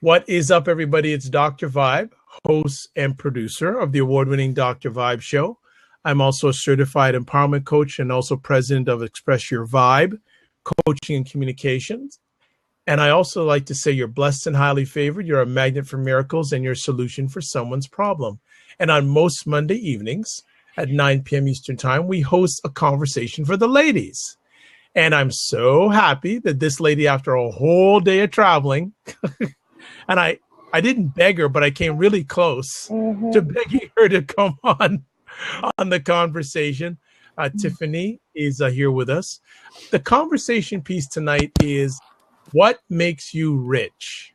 What is up, everybody? It's Dr. Vibe, host and producer of the award-winning Dr. Vibe show. I'm also a certified empowerment coach and also president of Express Your Vibe, coaching and communications. And I also like to say you're blessed and highly favored. You're a magnet for miracles and you're a solution for someone's problem. And on most Monday evenings at 9 p.m. Eastern Time, we host a conversation for the ladies. And I'm so happy that this lady, after a whole day of traveling, and I didn't beg her, but I came really close to begging her to come on the conversation. Tiffany is here with us. The conversation piece tonight is what makes you rich?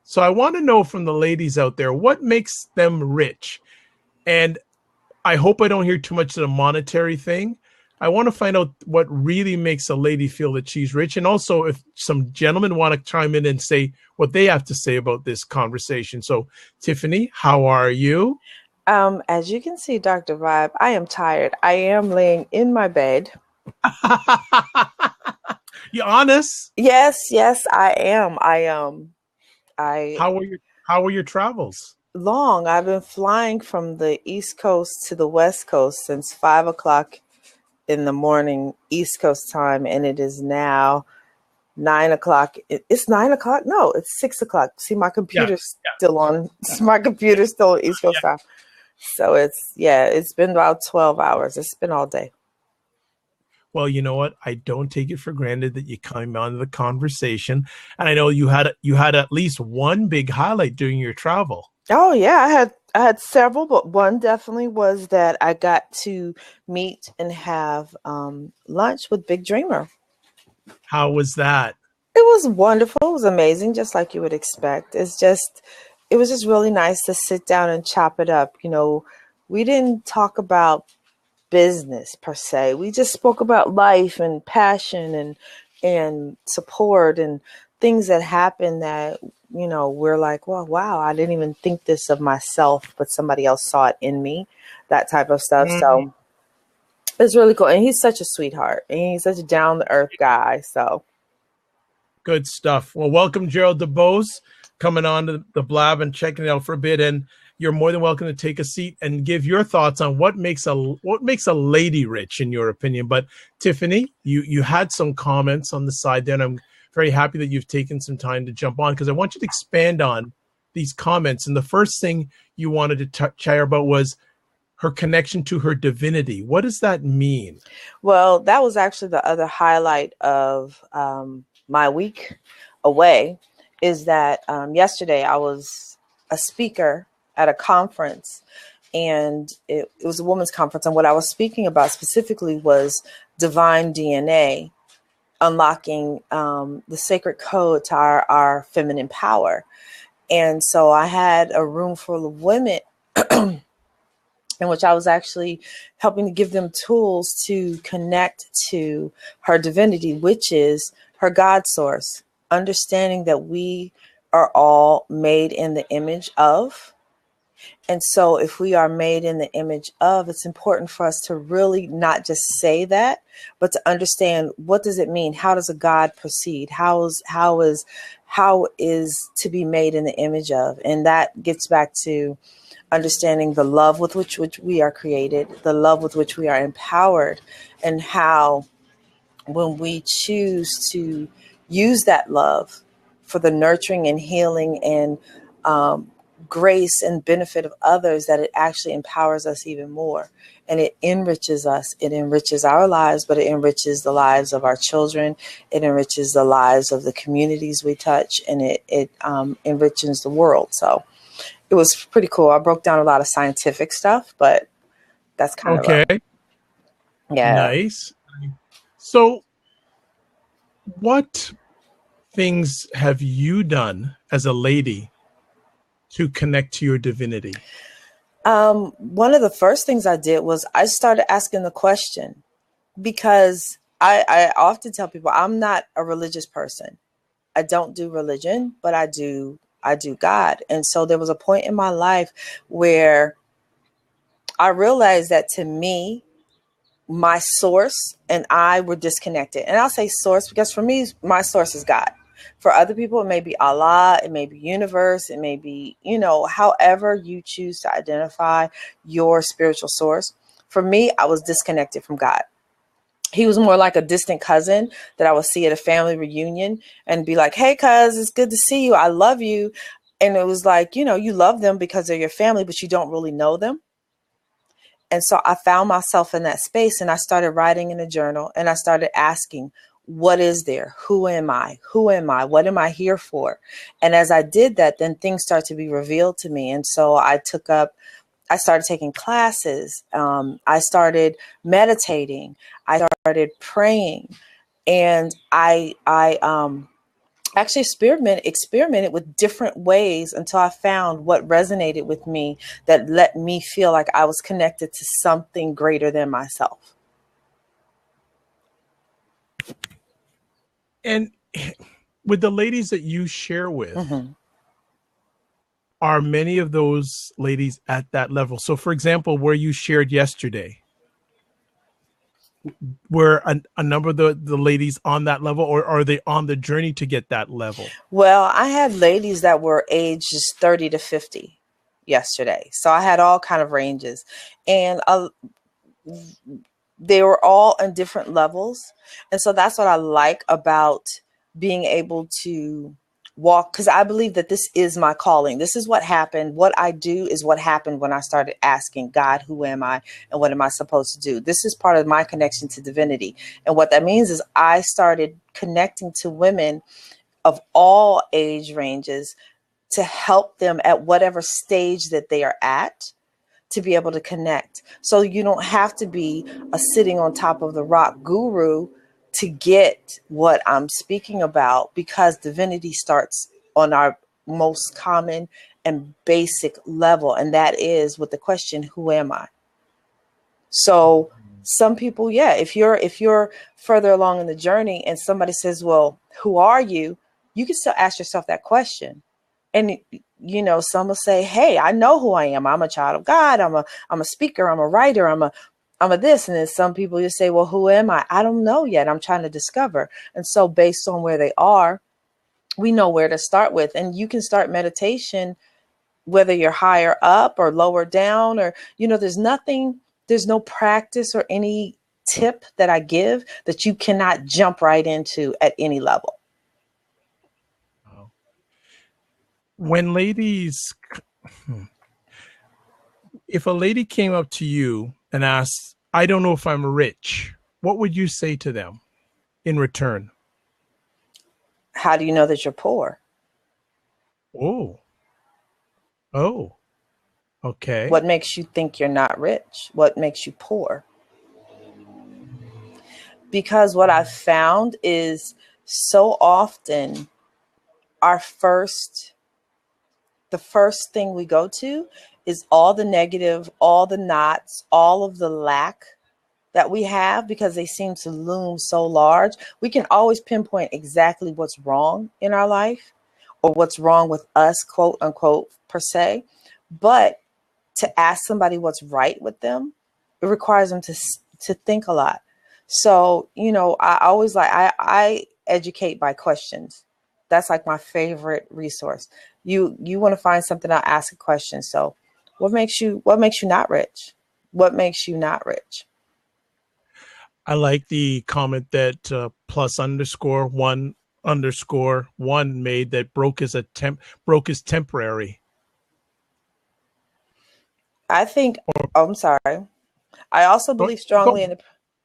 So I want to know from the ladies out there, what makes them rich? And I hope I don't hear too much of the monetary thing. I want to find out what really makes a lady feel that she's rich. And also if some gentlemen want to chime in and say what they have to say about this conversation. So Tiffany, how are you? As you can see, Dr. Vibe, I am tired. I am laying in my bed. You honest? Yes, I am. How were your travels? Long. I've been flying from the East Coast to the West Coast since 5 o'clock in the morning, East Coast time, and it is now 9 o'clock. It's 9 o'clock? No, it's 6 o'clock. See, my computer's still on. My computer's still on East Coast time. So it's been about 12 hours. It's been all day. Well, you know what? I don't take it for granted that you came on the conversation. And I know you had at least one big highlight during your travel. Oh yeah, I had several, but one definitely was that I got to meet and have lunch with Big Dreamer. How was that? It was wonderful. It was amazing, just like you would expect. It was just really nice to sit down and chop it up. You know, we didn't talk about business per se. We just spoke about life and passion and support and things that happen that, you know, we're like, well, wow, I didn't even think this of myself, but somebody else saw it in me, that type of stuff. So it's really cool. And he's such a sweetheart and he's such a down to earth guy. So good stuff. Well, welcome, Gerald DeBose, coming on to the Blab and checking it out for a bit. And you're more than welcome to take a seat and give your thoughts on what makes a lady rich, in your opinion. But Tiffany, you had some comments on the side there, and I'm very happy that you've taken some time to jump on because I want you to expand on these comments. And the first thing you wanted to share about was her connection to her divinity. What does that mean? Well, that was actually the other highlight of my week away, is that yesterday I was a speaker at a conference, and it was a women's conference. And what I was speaking about specifically was divine DNA, unlocking the sacred code to our feminine power. And so I had a room full of women in which I was actually helping to give them tools to connect to her divinity, which is her God source, understanding that we are all made in the image of. And so if we are made in the image of, it's important for us to really not just say that, but to understand, what does it mean? How does a God proceed? How is to be made in the image of? And that gets back to understanding the love with which we are created, the love with which we are empowered, and how when we choose to use that love for the nurturing and healing and grace and benefit of others, that it actually empowers us even more. And it enriches us. It enriches our lives, but it enriches the lives of our children. It enriches the lives of the communities we touch, and it enriches the world. So it was pretty cool. I broke down a lot of scientific stuff, but that's kind of okay. Yeah. Nice. So what things have you done as a lady to connect to your divinity? One of the first things I did was I started asking the question, because I often tell people I'm not a religious person. I don't do religion, but I do God. And so there was a point in my life where I realized that, to me, my source and I were disconnected. And I'll say source because for me, my source is God. For other people, it may be Allah, it may be universe, it may be, however you choose to identify your spiritual source. For me, I was disconnected from God. He was more like a distant cousin that I would see at a family reunion and be like, hey, cuz, it's good to see you. I love you. And it was like, you love them because they're your family, but you don't really know them. And so I found myself in that space, and I started writing in a journal, and I started asking, what is there? Who am I? Who am I? What am I here for? And as I did that, then things started to be revealed to me. And so I started taking classes. I started meditating. I started praying, and I actually experimented with different ways until I found what resonated with me, that let me feel like I was connected to something greater than myself. And with the ladies that you share with, Mm-hmm. are many of those ladies at that level? So, for example, where you shared yesterday, were a number of the ladies on that level, or are they on the journey to get that level? Well, I had ladies that were ages 30 to 50 yesterday. So I had all kind of ranges, and they were all in different levels. And so that's what I like about being able to walk, because I believe that this is my calling. This is what happened. What I do is what happened when I started asking God, who am I and what am I supposed to do? This is part of my connection to divinity. And what that means is I started connecting to women of all age ranges to help them at whatever stage that they are at, to be able to connect. So you don't have to be a sitting on top of the rock guru to get what I'm speaking about, because divinity starts on our most common and basic level. And that is with the question, who am I? So some people, yeah, if you're further along in the journey and somebody says, well, who are you? You can still ask yourself that question. And some will say, hey, I know who I am. I'm a child of God. I'm a speaker. I'm a writer. I'm a this. And then some people just say, well, who am I? I don't know yet. I'm trying to discover. And so based on where they are, we know where to start with. And you can start meditation, whether you're higher up or lower down, or, there's no practice or any tip that I give that you cannot jump right into at any level. When ladies, if a lady came up to you and asked, I don't know if I'm rich, what would you say to them in return? How do you know that you're poor? Oh, okay. What makes you think you're not rich? What makes you poor? Because what I've found is so often the first thing we go to is all the negative, all the knots, all of the lack that we have, because they seem to loom so large. We can always pinpoint exactly what's wrong in our life, or what's wrong with us, quote unquote, per se. But to ask somebody what's right with them, it requires them to think a lot. So, I always I educate by questions. That's like my favorite resource. You want to find something, I'll ask a question. So what makes you not rich? What makes you not rich? I like the comment that +_1_1 made, that broke is temporary. I think, I'm sorry. I also Go, believe strongly go.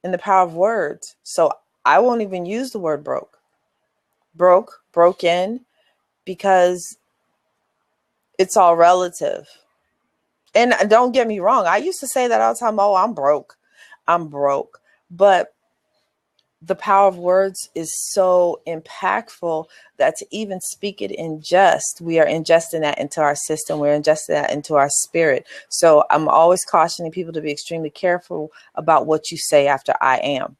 in the power of words. So I won't even use the word broken, because it's all relative. And don't get me wrong, I used to say that all the time. Oh, I'm broke. But the power of words is so impactful that to even speak it we are ingesting that into our system. We're ingesting that into our spirit. So I'm always cautioning people to be extremely careful about what you say after I am.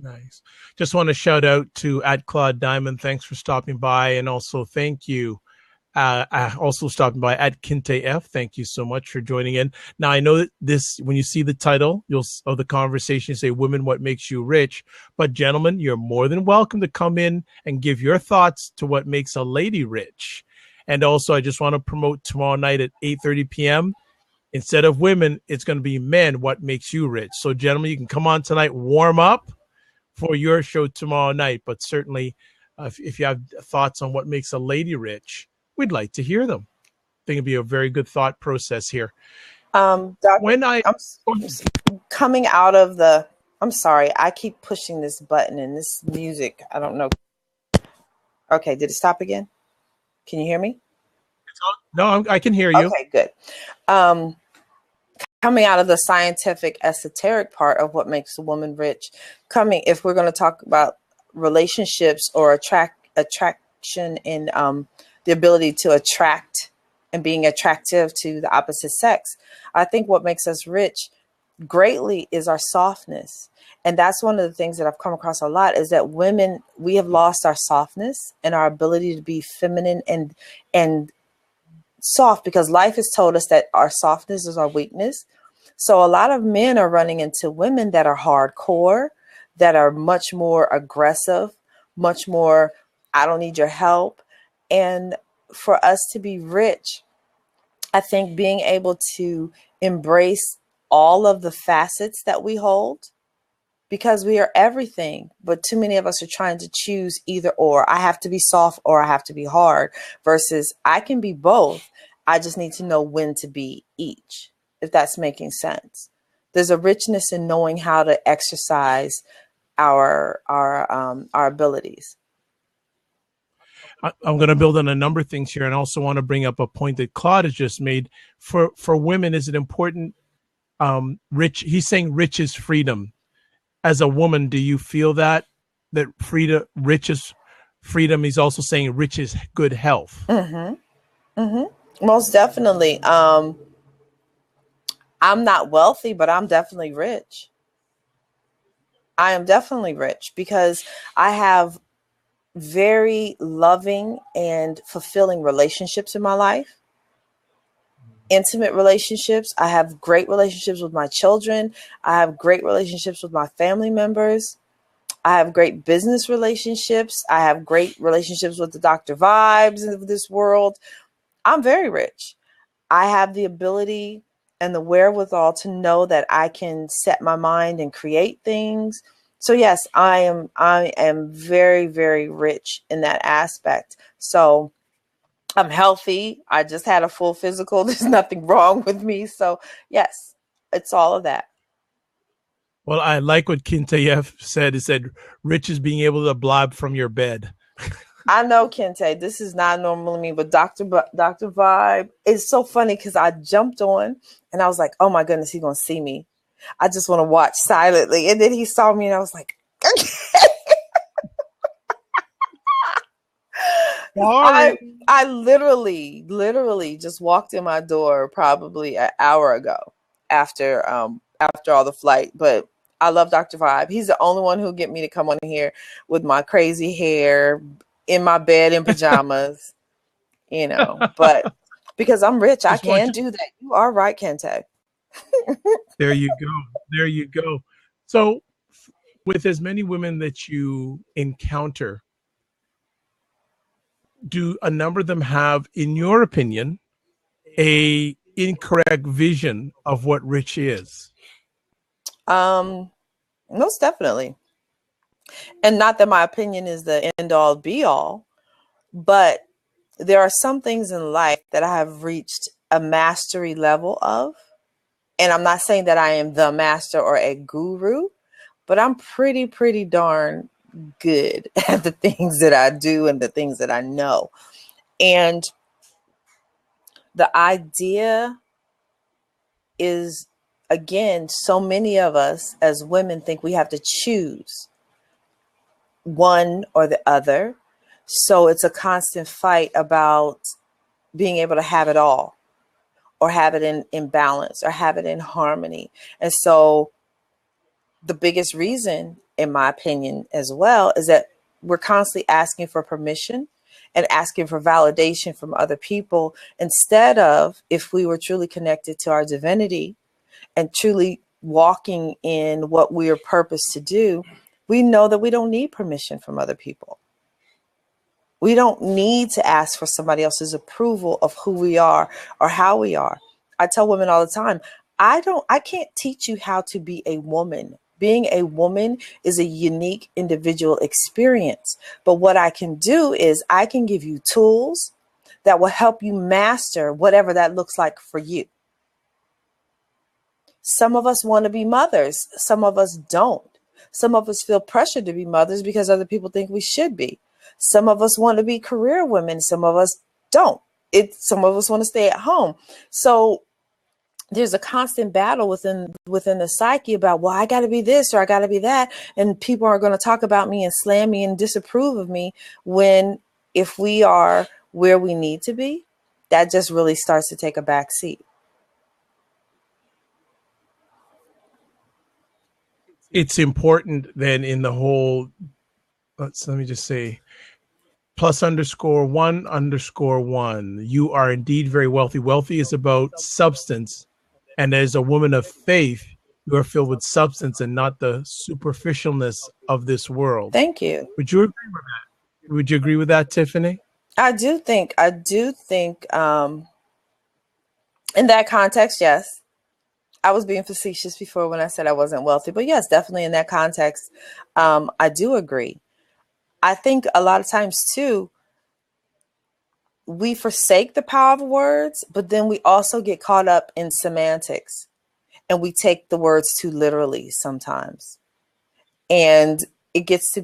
Nice. Just want to shout out to @Claude Diamond. Thanks for stopping by. And also thank you Also stopping by at Kinte F. Thank you so much for joining in. Now, I know that this, when you see the title of the conversation, say "Women, What Makes You Rich?" But gentlemen, you're more than welcome to come in and give your thoughts to what makes a lady rich. And also, I just want to promote tomorrow night at 8:30 p.m. Instead of women, it's going to be men. What makes you rich? So, gentlemen, you can come on tonight, warm up for your show tomorrow night. But certainly, if you have thoughts on what makes a lady rich, we'd like to hear them. I think it'd be a very good thought process here. Doctor, I'm coming out of the. I'm sorry, I keep pushing this button and this music. I don't know. Okay, did it stop again? Can you hear me? No, I can hear you. Okay, good. Coming out of the scientific esoteric part of what makes a woman rich, if we're going to talk about relationships or attraction and the ability to attract and being attractive to the opposite sex, I think what makes us rich greatly is our softness. And that's one of the things that I've come across a lot, is that women, we have lost our softness and our ability to be feminine and soft, because life has told us that our softness is our weakness. So a lot of men are running into women that are hardcore, that are much more aggressive, much more, I don't need your help. And for us to be rich, I think being able to embrace all of the facets that we hold, because we are everything, but too many of us are trying to choose either or. I have to be soft or I have to be hard, versus I can be both. I just need to know when to be each, if that's making sense. There's a richness in knowing how to exercise our abilities. I'm going to build on a number of things here, and also want to bring up a point that Claude has just made. For women, is it important? Rich, he's saying rich is freedom. As a woman, do you feel that rich is freedom? He's also saying rich is good health. Mm-hmm. Mm-hmm. Most definitely. I'm not wealthy, but I'm definitely rich. I am definitely rich because I have very loving and fulfilling relationships in my life. Intimate relationships. I have great relationships with my children. I have great relationships with my family members. I have great business relationships. I have great relationships with the Dr. Vibes of this world. I'm very rich. I have the ability and the wherewithal to know that I can set my mind and create things. So yes, I am very, very rich in that aspect. So I'm healthy. I just had a full physical. There's nothing wrong with me. So yes, it's all of that. Well, I like what Kintayev said. He said, rich is being able to blob from your bed. I know, Kente, this is not normally me, but Dr. Vibe, it's so funny because I jumped on and I was like, oh my goodness, he's going to see me. I just want to watch silently. And then he saw me and I was like, okay. I literally just walked in my door probably an hour ago after all the flight. But I love Dr. Vibe. He's the only one who'll get me to come on here with my crazy hair in my bed in pajamas, but because I'm rich, I can do that. You are right, Kente. There you go. So with as many women that you encounter, do a number of them have, in your opinion, a incorrect vision of what rich is? Most definitely. And not that my opinion is the end all be all, but there are some things in life that I have reached a mastery level of. And I'm not saying that I am the master or a guru, but I'm pretty darn good at the things that I do and the things that I know. And the idea is, again, so many of us as women think we have to choose one or the other. So it's a constant fight about being able to have it all, or have it in balance, or have it in harmony. And so the biggest reason, in my opinion as well, is that we're constantly asking for permission and asking for validation from other people, instead of, if we were truly connected to our divinity and truly walking in what we are purposed to do, we know that we don't need permission from other people. We don't need to ask for somebody else's approval of who we are or how we are. I tell women all the time, I can't teach you how to be a woman. Being a woman is a unique individual experience. But what I can do is I can give you tools that will help you master whatever that looks like for you. Some of us want to be mothers. Some of us don't. Some of us feel pressured to be mothers because other people think we should be. Some of us want to be career women. Some of us don't. Some of us want to stay at home. So there's a constant battle within the psyche about, well, I got to be this or I got to be that. And people are going to talk about me and slam me and disapprove of me, when if we are where we need to be, that just really starts to take a back seat. It's important then in the whole, let me just say, +_1_1. You are indeed very wealthy. Wealthy is about substance. And as a woman of faith, you are filled with substance and not the superficialness of this world. Thank you. Would you agree with that? Would you agree with that, Tiffany? I do think in that context, yes. I was being facetious before when I said I wasn't wealthy, but yes, definitely in that context, I do agree. I think a lot of times too, we forsake the power of words, but then we also get caught up in semantics, and we take the words too literally sometimes. And it gets to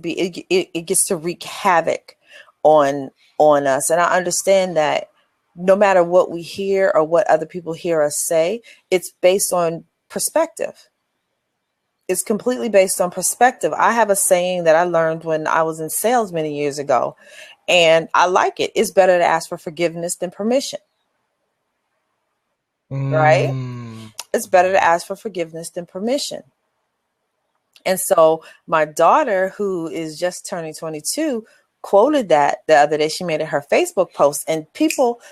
wreak havoc on us. And I understand that no matter what we hear or what other people hear us say, it's based on perspective. It's completely based on perspective. I have a saying that I learned when I was in sales many years ago, and I like it. It's better to ask for forgiveness than permission. Right? It's better to ask for forgiveness than permission. And so my daughter, who is just turning 22, quoted that the other day. She made it her Facebook post, and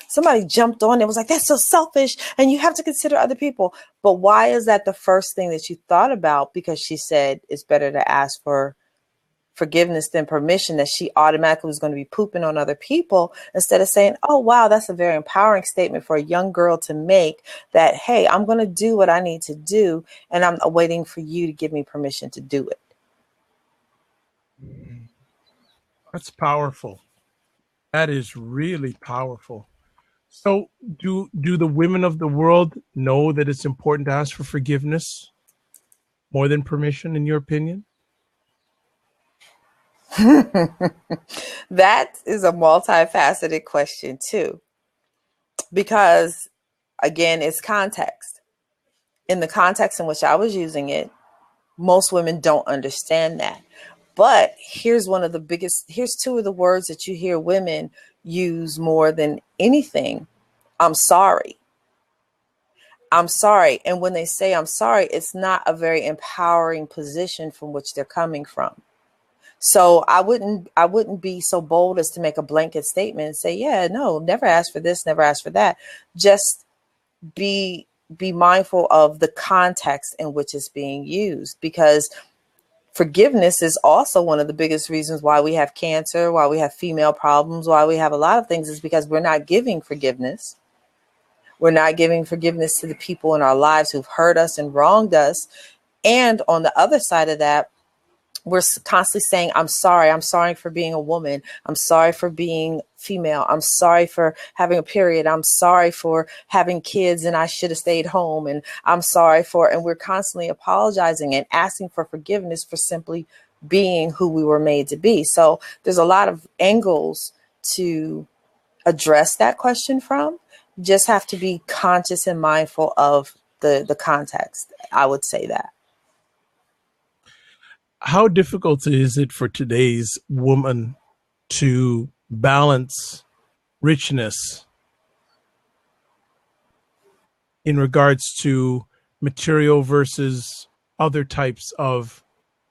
somebody jumped on it, was like, that's so selfish and you have to consider other people. But why is that the first thing that you thought about? Because she said it's better to ask for forgiveness than permission, that she automatically was going to be pooping on other people, instead of saying, oh, wow, that's a very empowering statement for a young girl to make, that, hey, I'm going to do what I need to do, and I'm waiting for you to give me permission to do it. That's powerful. That is really powerful. So do the women of the world know that it's important to ask for forgiveness more than permission, in your opinion? That is a multifaceted question too, because again, it's context. In the context in which I was using it, most women don't understand that. But here's two of the words that you hear women use more than anything. I'm sorry. I'm sorry. And when they say I'm sorry, it's not a very empowering position from which they're coming from. So I wouldn't be so bold as to make a blanket statement and say, yeah, no, never ask for this, never ask for that. Just be mindful of the context in which it's being used, because forgiveness is also one of the biggest reasons why we have cancer, why we have female problems, why we have a lot of things, is because we're not giving forgiveness. We're not giving forgiveness to the people in our lives who've hurt us and wronged us. And on the other side of that, we're constantly saying, I'm sorry. I'm sorry for being a woman. I'm sorry for being female. I'm sorry for having a period. I'm sorry for having kids and I should have stayed home. And I'm sorry and we're constantly apologizing and asking for forgiveness for simply being who we were made to be. So there's a lot of angles to address that question from. You just have to be conscious and mindful of the context. I would say that. How difficult is it for today's woman to balance richness in regards to material versus other types of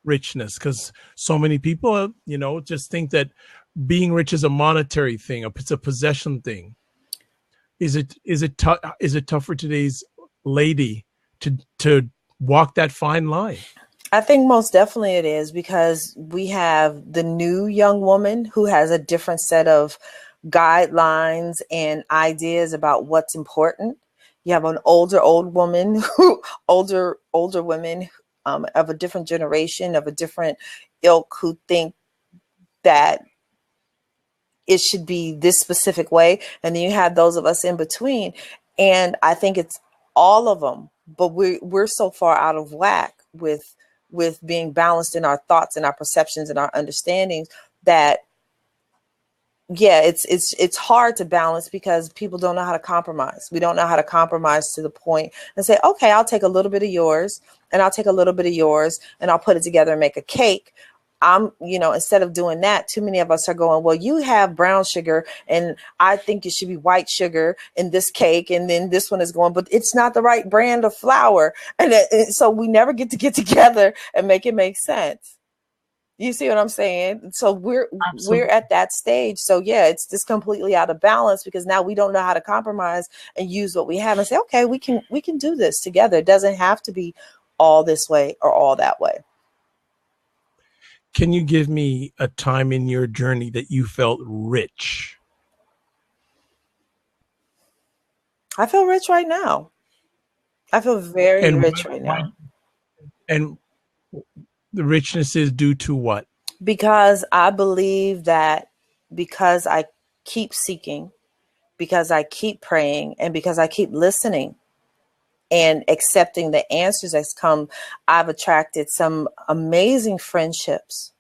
richness? Because so many people, just think that being rich is a monetary thing, it's a possession thing. Is it tough for today's lady to walk that fine line? I think most definitely it is, because we have the new young woman who has a different set of guidelines and ideas about what's important. You have an old woman, older women of a different generation, of a different ilk, who think that it should be this specific way. And then you have those of us in between. And I think it's all of them, but we're so far out of whack with being balanced in our thoughts and our perceptions and our understandings that, yeah, it's hard to balance, because people don't know how to compromise. We don't know how to compromise to the point and say, okay, I'll take a little bit of yours and I'll take a little bit of yours and I'll put it together and make a cake. Instead of doing that, too many of us are going, well, you have brown sugar and I think it should be white sugar in this cake. And then this one is going, but it's not the right brand of flour. And so we never get together and make it make sense. You see what I'm saying? So we're at that stage. So yeah, it's just completely out of balance, because now we don't know how to compromise and use what we have and say, okay, we can do this together. It doesn't have to be all this way or all that way. Can you give me a time in your journey that you felt rich? I feel rich right now. I feel very rich right now. And the richness is due to what? Because I believe that, because I keep seeking, because I keep praying, and because I keep listening and accepting the answers that's come, I've attracted some amazing friendships.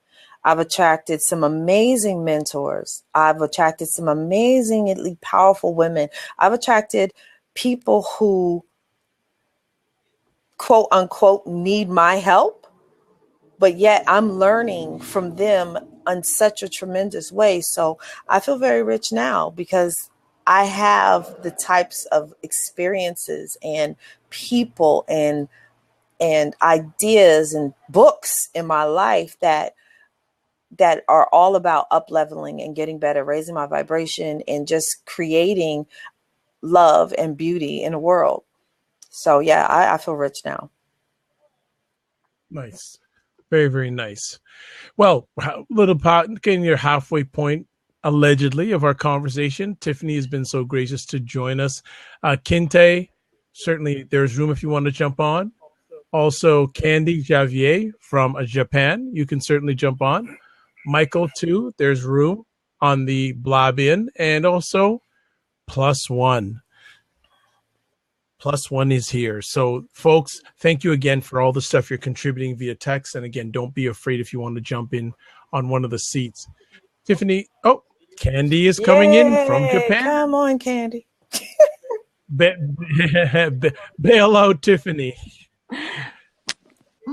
I've attracted some amazing mentors. I've attracted some amazingly powerful women. I've attracted people who, quote unquote, need my help, but yet I'm learning from them in such a tremendous way. So I feel very rich now, because I have the types of experiences and people and ideas and books in my life that are all about up leveling and getting better, raising my vibration, and just creating love and beauty in the world. So yeah, I feel rich now. Nice. Very, very nice. Well, little part, getting your halfway point, allegedly, of our conversation. Tiffany has been so gracious to join us. Kinte, certainly there's room if you want to jump on. Also, Candy Javier from Japan, you can certainly jump on. Michael, too, there's room on the Blabin. And also, Plus One. Plus One is here. So, folks, thank you again for all the stuff you're contributing via text. And again, don't be afraid if you want to jump in on one of the seats. Tiffany, Candy is coming in from Japan. Come on, Candy. Bail out, Tiffany.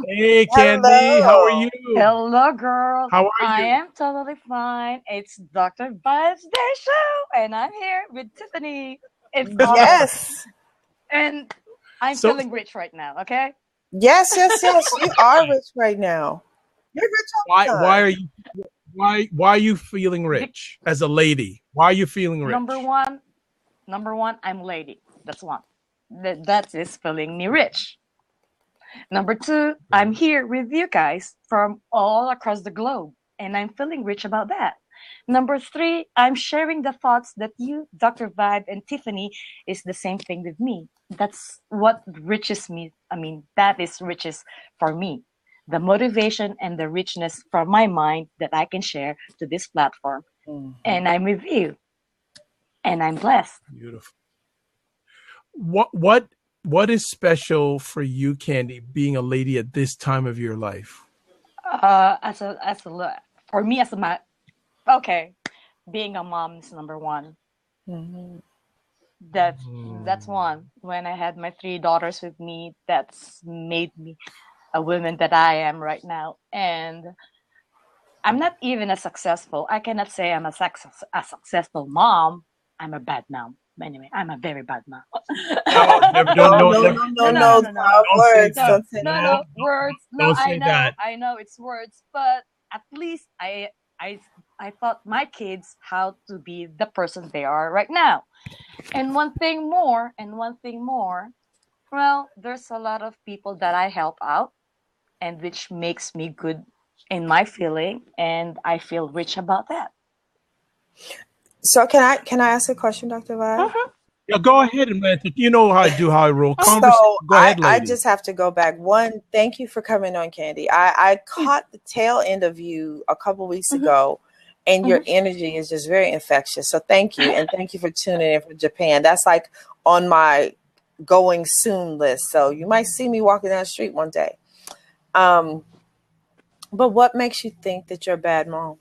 Hey, Candy, Hello. how are you? Hello, girl. How are you? I am totally fine. It's Dr. Vibe's Day Show, and I'm here with Tiffany. It's awesome. Yes. And I'm feeling rich right now, okay? Yes. You are rich right now. You're rich all the time. Why are you feeling rich as a lady? Why are you feeling rich? Number one, I'm lady. That's one. That is feeling me rich. Number two, I'm here with you guys from all across the globe, and I'm feeling rich about that. Number three, I'm sharing the thoughts that you, Dr. Vibe, and Tiffany is the same thing with me. That's what riches me. I mean, that is riches for me. The motivation and the richness from my mind that I can share to this platform. Mm-hmm. And I'm with you. And I'm blessed. Beautiful. What is special for you, Candy, being a lady at this time of your life? For me, being a mom is number one. Mm-hmm. That's one. When I had my 3 daughters with me, that's made me a woman that I am right now. And I'm not even as successful. I cannot say I'm a successful mom. I'm a bad mom. Anyway, I'm a very bad mom. No, words. Words. No, I know it's words, but at least I I taught my kids how to be the person they are right now. And one thing more, well, there's a lot of people that I help out, and which makes me good in my feeling, and I feel rich about that. So can I ask a question, Dr. Vibe? Mhm. Yeah, go ahead, and you know how I roll. So Go ahead, I lady. just have to go back. One, thank you for coming on, Candy. I caught the tail end of you a couple weeks ago, and your energy is just very infectious. So thank you, and thank you for tuning in from Japan. That's like on my going soon list. So you might see me walking down the street one day. But what makes you think that you're a bad mom?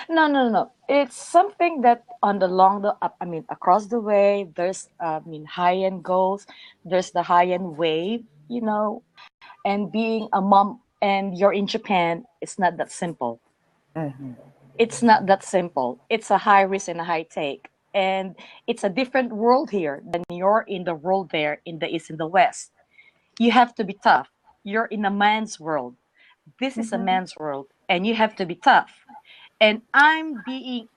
No. It's something that on the long, across the way, there's, high end goals. There's the high end wave, and being a mom and you're in Japan, it's not that simple. Mm-hmm. It's not that simple. It's a high risk and a high take. And it's a different world here than you're in the world there in the East and the West. You have to be tough. You're in a man's world. This is a man's world, and you have to be tough. And I'm being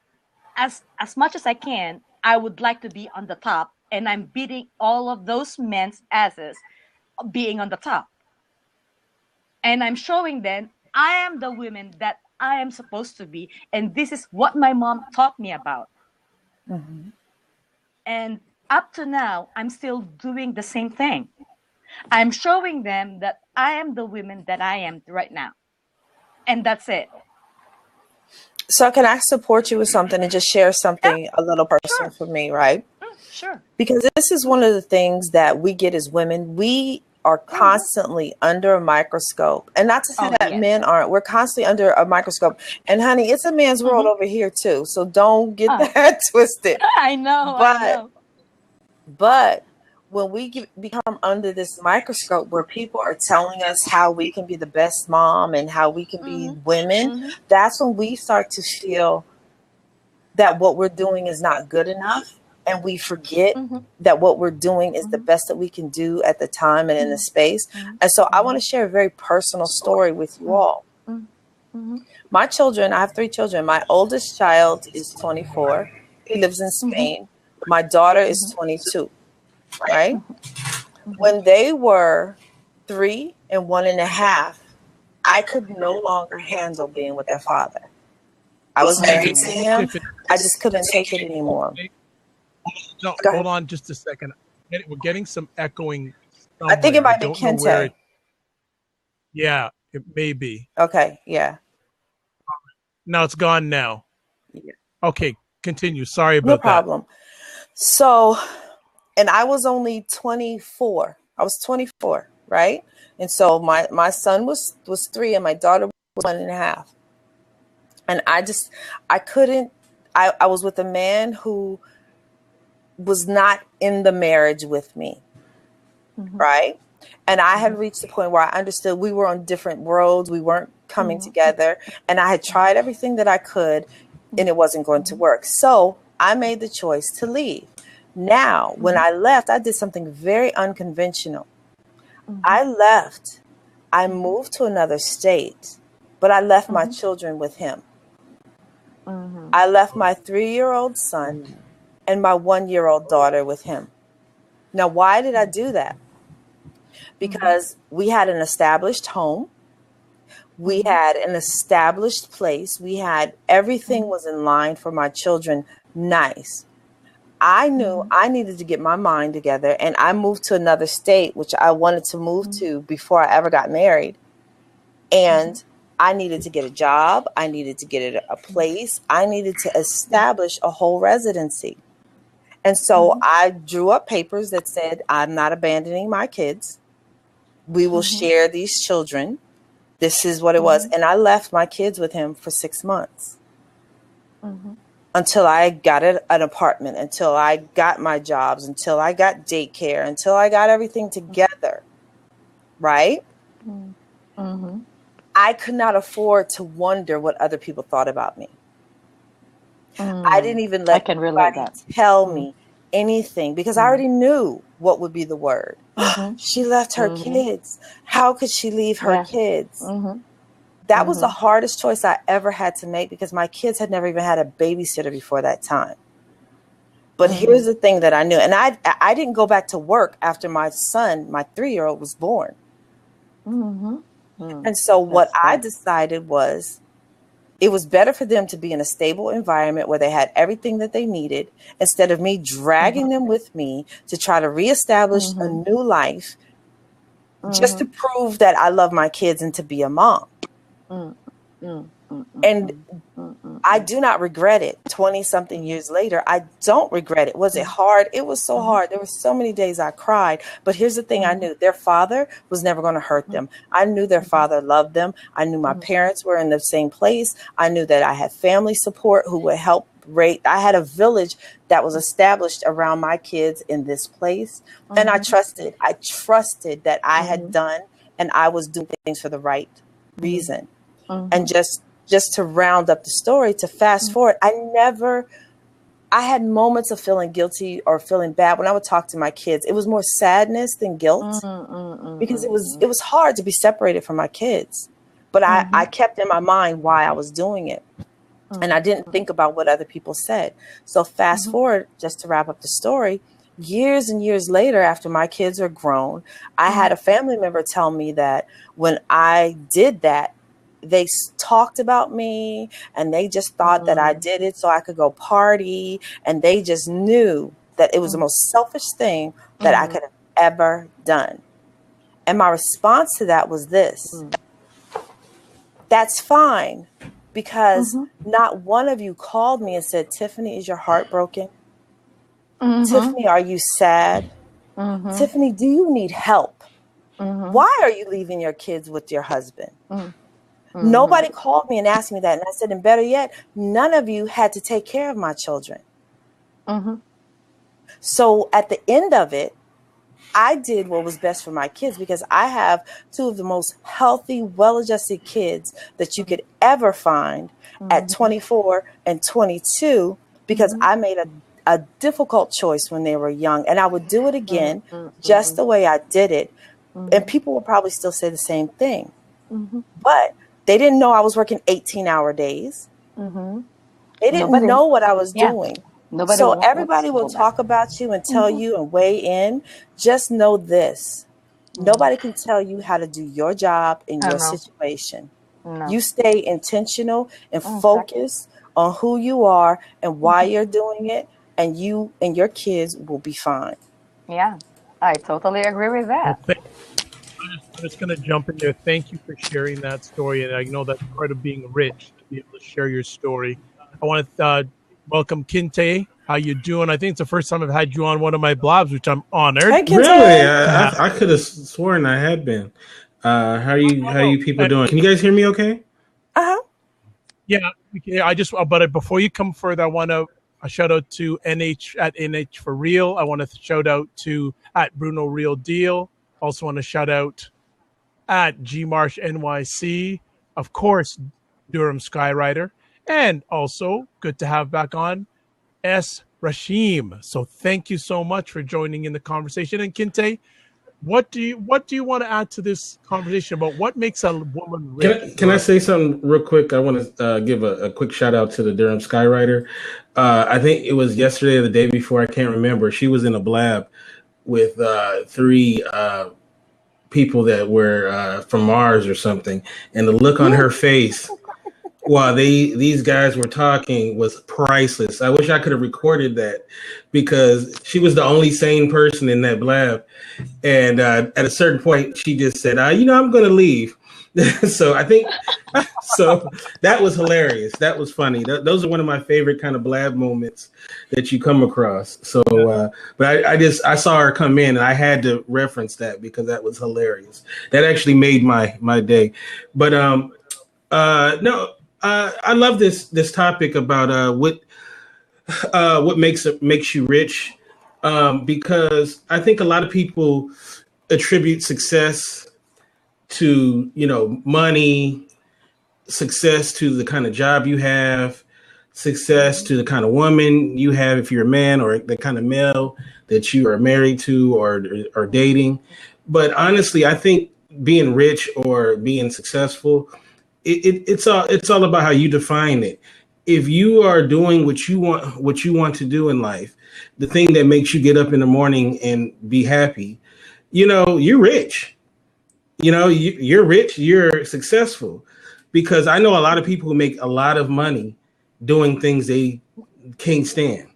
as much as I can. I would like to be on the top, and I'm beating all of those men's asses being on the top. And I'm showing them I am the woman that I am supposed to be, and this is what my mom taught me about. Mm-hmm. And up to now, I'm still doing the same thing. I'm showing them that I am the woman that I am right now. And that's it. So can I support you with something and just share something a little personal Sure. for me, right? Sure. Because this is one of the things that we get as women. We are constantly under a microscope. And not to say that yes. men aren't. We're constantly under a microscope. And honey, it's a man's world over here too. So don't get that twisted. I know. But when we become under this microscope where people are telling us how we can be the best mom and how we can be women, that's when we start to feel that what we're doing is not good enough. And we forget that what we're doing is the best that we can do at the time and in the space. And so I want to share a very personal story with you all. My children, I have 3 children. My oldest child is 24. He lives in Spain. My daughter is 22. Right? When they were 3 and 1.5, I could no longer handle being with their father. I was married to him. I just couldn't take it anymore. No, hold on just a second. We're getting some echoing. I think it might be Kente. Yeah, it may be. Okay, yeah. No, it's gone now. Yeah. Okay, continue. Sorry about No problem. So, and I was only 24. I was 24, right? And so my son was 3 and my daughter was 1.5. And I couldn't, I was with a man who was not in the marriage with me, right? And I had reached the point where I understood we were on different worlds. We weren't coming together. And I had tried everything that I could, and it wasn't going to work. So I made the choice to leave. Now, when I left, I did something very unconventional. I left. I moved to another state, but I left my children with him. I left my 3-year-old son and my 1-year-old daughter with him. Now, why did I do that? Because we had an established home. We had an established place. We had everything was in line for my children. Nice. I knew I needed to get my mind together, and I moved to another state, which I wanted to move to before I ever got married. And I needed to get a job. I needed to get a place. I needed to establish a whole residency. And so I drew up papers that said, I'm not abandoning my kids. We will share these children. This is what it was. And I left my kids with him for 6 months until I got an apartment, until I got my jobs, until I got daycare, until I got everything together. Right? I could not afford to wonder what other people thought about me. I didn't even let anybody tell me anything because I already knew what would be the word. She left her kids. How could she leave her kids? That was the hardest choice I ever had to make because my kids had never even had a babysitter before that time. But here's the thing that I knew. And I didn't go back to work after my son, my 3-year-old, was born. And so what I decided was it was better for them to be in a stable environment where they had everything that they needed instead of me dragging them with me to try to reestablish a new life just to prove that I love my kids and to be a mom. And I do not regret it. 20-something years later, I don't regret it. Was it hard? It was so hard. There were so many days I cried. But here's the thing I knew. Their father was never going to hurt them. I knew their father loved them. I knew my parents were in the same place. I knew that I had family support who would help raise. I had a village that was established around my kids in this place. And I trusted that I had done and I was doing things for the right reason. And just to round up the story, to fast forward, I had moments of feeling guilty or feeling bad when I would talk to my kids. It was more sadness than guilt because it was hard to be separated from my kids. But I kept in my mind why I was doing it. And I didn't think about what other people said. So fast forward, just to wrap up the story, years and years later, after my kids are grown, I had a family member tell me that when I did that, they talked about me and they just thought that I did it so I could go party. And they just knew that it was the most selfish thing that I could have ever done. And my response to that was this. That's fine, because not one of you called me and said, Tiffany, is your heart broken? Tiffany, are you sad? Tiffany, do you need help? Why are you leaving your kids with your husband? Nobody called me and asked me that. And I said, and better yet, none of you had to take care of my children. So at the end of it, I did what was best for my kids because I have two of the most healthy, well-adjusted kids that you could ever find at 24 and 22 because I made a difficult choice when they were young. And I would do it again just the way I did it. And people will probably still say the same thing. But they didn't know I was working 18-hour days. They didn't know what I was doing. So everybody will talk about you and tell you and weigh in. Just know this. Nobody can tell you how to do your job in your situation. You stay intentional and focus on who you are and why you're doing it, and you and your kids will be fine. Yeah, I totally agree with that. I'm just going to jump in there. Thank you for sharing that story. And I know that's part of being rich, to be able to share your story. I want to welcome Kinte. How you doing? I think it's the first time I've had you on one of my blogs, which I'm honored. Hey, Kinte. Really? I could have sworn I had been. How are you people doing? Can you guys hear me okay? Yeah. But before you come further, I want to a shout out to NH at NH for Real. I want to shout out to at Bruno Real Deal. Also want to shout out at GMarsh NYC, of course, Durham Skyrider, and also good to have back on S. Rashim. So thank you so much for joining in the conversation. And Kinte, what do you want to add to this conversation about what makes a woman rich? Can I say something real quick? I want to give a quick shout out to the Durham Skyrider. I think it was yesterday or the day before. I can't remember. She was in a blab with 3 people that were from Mars or something, and the look on her face while these guys were talking was priceless. I wish I could have recorded that because she was the only sane person in that blab. And at a certain point, she just said, I'm going to leave. So I think so that was hilarious. That was funny. Those are one of my favorite kind of blab moments that you come across. So, but I saw her come in and I had to reference that because that was hilarious. That actually made my day. But no. I love this topic about what makes you rich, because I think a lot of people attribute success to money, success to the kind of job you have, success to the kind of woman you have if you're a man, or the kind of male that you are married to or dating. But honestly, I think being rich or being successful it's all about how you define it. If you are doing what you want to do in life, the thing that makes you get up in the morning and be happy, you're rich. You're rich, you're successful. Because I know a lot of people who make a lot of money doing things they can't stand.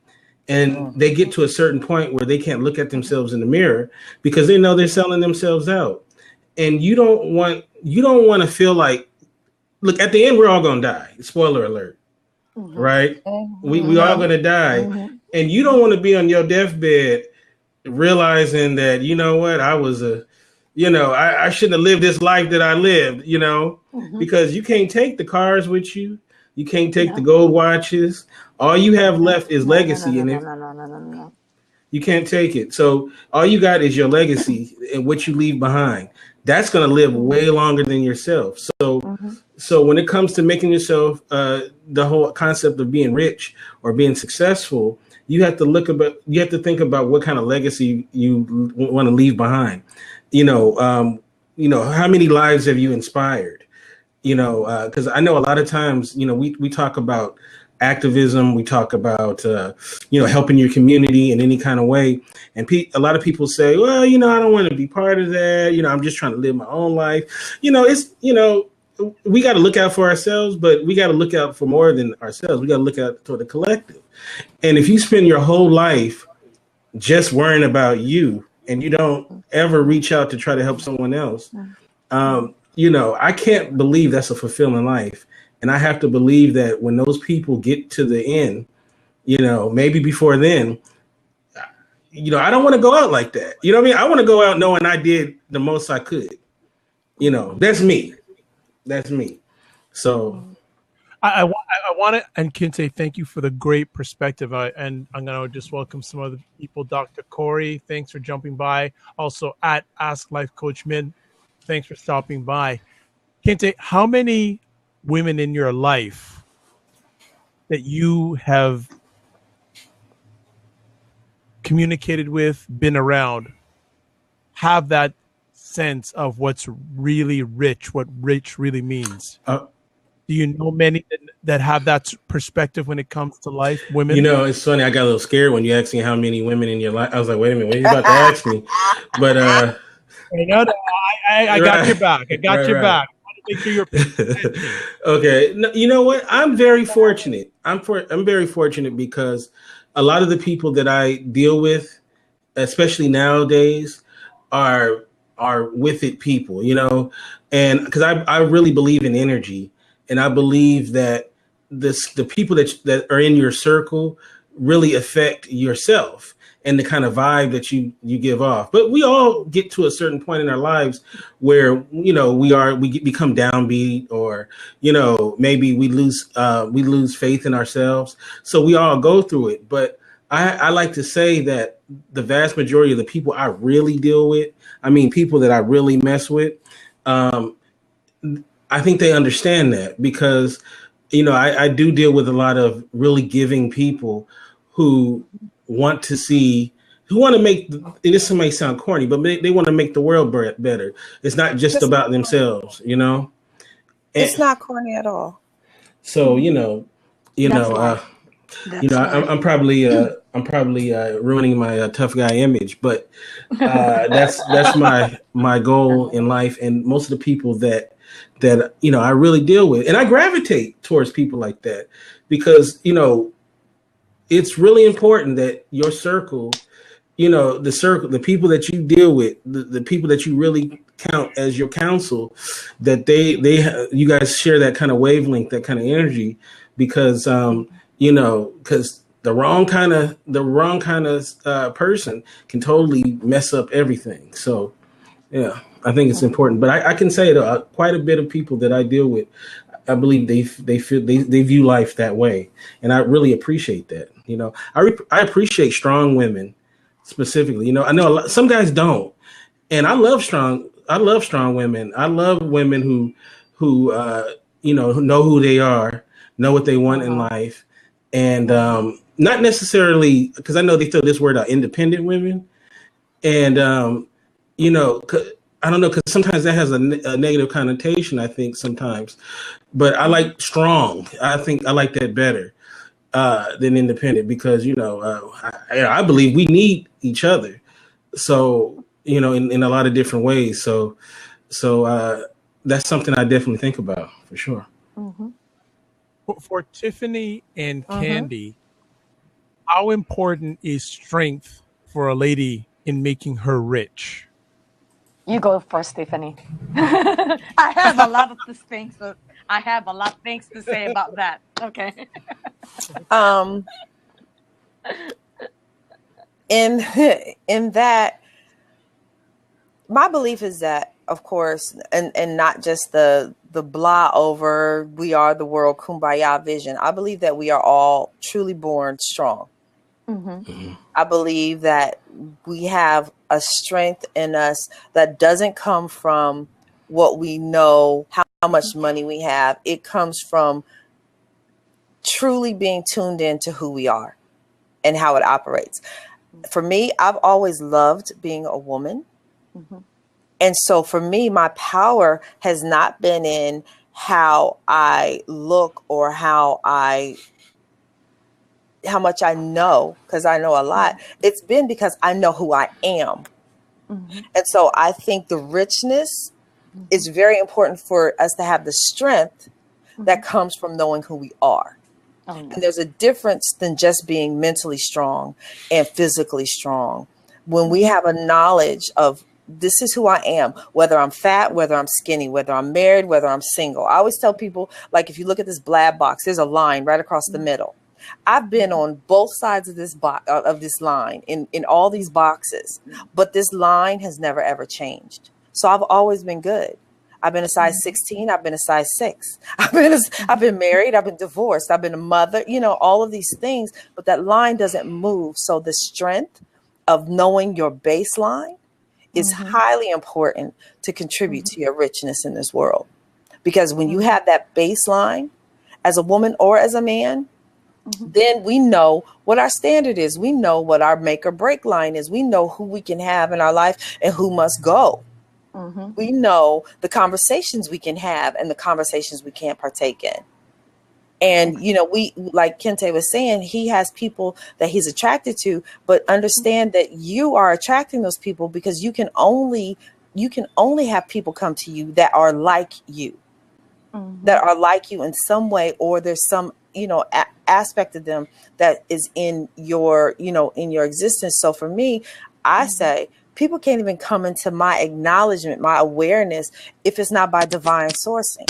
And they get to a certain point where they can't look at themselves in the mirror because they know they're selling themselves out. And you don't want to feel like, look, at the end, we're all going to die. Spoiler alert. Right? We all going to die. And you don't want to be on your deathbed realizing that, you know what, I was I shouldn't have lived this life that I lived, because you can't take the cars with you. You can't take the gold watches. All you have left is legacy. No. You can't take it. So all you got is your legacy and what you leave behind. That's going to live way longer than yourself. So when it comes to making yourself, the whole concept of being rich or being successful, you have to think about what kind of legacy you want to leave behind. How many lives have you inspired? Because I know a lot of times, we talk about activism, we talk about, helping your community in any kind of way. And a lot of people say, well, I don't want to be part of that. I'm just trying to live my own life. We got to look out for ourselves, but we got to look out for more than ourselves. We got to look out toward the collective. And if you spend your whole life just worrying about you and you don't ever reach out to try to help someone else, I can't believe that's a fulfilling life. And I have to believe that when those people get to the end, maybe before then, I don't want to go out like that. You know what I mean? I want to go out knowing I did the most I could. That's me. That's me. So I want to, and Kinte, thank you for the great perspective. And I'm going to just welcome some other people. Dr. Corey, thanks for jumping by. Also at Ask Life Coach Min, thanks for stopping by. Kinte, how many women in your life that you have communicated with, been around, have that sense of what's really rich, what rich really means? Do you know many that have that perspective when it comes to life, women? It's funny. I got a little scared when you asked me how many women in your life. I was like, wait a minute, what are you about to ask me? But I got your back. I got your back. I want to make sure you're okay. No, you know what? I'm very fortunate. I'm very fortunate because a lot of the people that I deal with, especially nowadays, are with it people, and because I really believe in energy, and I believe that the people that are in your circle really affect yourself and the kind of vibe that you give off. But we all get to a certain point in our lives where, we become downbeat, or, maybe we lose faith in ourselves. So we all go through it. But I like to say that the vast majority of the people I really deal with, people that I really mess with, I think they understand that because, I do deal with a lot of really giving people who want to make, this may sound corny, but they want to make the world better. It's not just about themselves, It's not corny at all. So, I'm probably ruining my tough guy image, but that's my goal in life. And most of the people that I really deal with, and I gravitate towards people like that because it's really important that your circle, the people that you deal with, the people that you really count as your counsel, that you guys share that kind of wavelength, that kind of energy, because because the wrong kind of person can totally mess up everything. So yeah, I think it's important. But I can say that quite a bit of people that I deal with, I believe they view life that way, and I really appreciate that. I appreciate strong women specifically. I know some guys don't, and I love strong women. I love women who know who they are, know what they want in life, and not necessarily, because I know they throw this word out, independent women, and I don't know, because sometimes that has a negative connotation, I think, sometimes. But I like strong. I think I like that better than independent because, I believe we need each other. So, in a lot of different ways. So that's something I definitely think about for sure. Mm-hmm. For Tiffany and Mm-hmm. Candy, how important is strength for a lady in making her rich? You go first, Tiffany. I have a lot of things. I have a lot of things to say about that. Okay. Um, in in that, my belief is that, of course, and not just the blah over we are the world kumbaya vision. I believe that we are all truly born strong. Mm-hmm. I believe that we have a strength in us that doesn't come from what we know, how much money we have. It comes from truly being tuned into who we are and how it operates. For me, I've always loved being a woman. Mm-hmm. And so for me, my power has not been in how I look or how much I know, because I know a lot. It's been because I know who I am. Mm-hmm. And so I think the richness Mm-hmm. is very important for us to have the strength that Mm-hmm. comes from knowing who we are. Oh, yes. And there's a difference than just being mentally strong and physically strong. When we have a knowledge of this is who I am, whether I'm fat, whether I'm skinny, whether I'm married, whether I'm single. I always tell people, like, if you look at this blab box, there's a line right across the middle. I've been on both sides of this line in all these boxes, but this line has never ever changed. So I've always been good. I've been a size 16. I've been a size 6. I've been married. I've been divorced. I've been a mother, all of these things, but that line doesn't move. So the strength of knowing your baseline is highly important to contribute to your richness in this world. Because when you have that baseline as a woman or as a man, then we know what our standard is. We know what our make or break line is. We know who we can have in our life and who must go. We know the conversations we can have and the conversations we can't partake in. And, we, like Kente was saying, he has people that he's attracted to, but understand that you are attracting those people because you can only have people come to you that are like you, that are like you in some way, or there's some, aspect of them that is in your, in your existence. So for me, I say people can't even come into my acknowledgement, my awareness, if it's not by divine sourcing,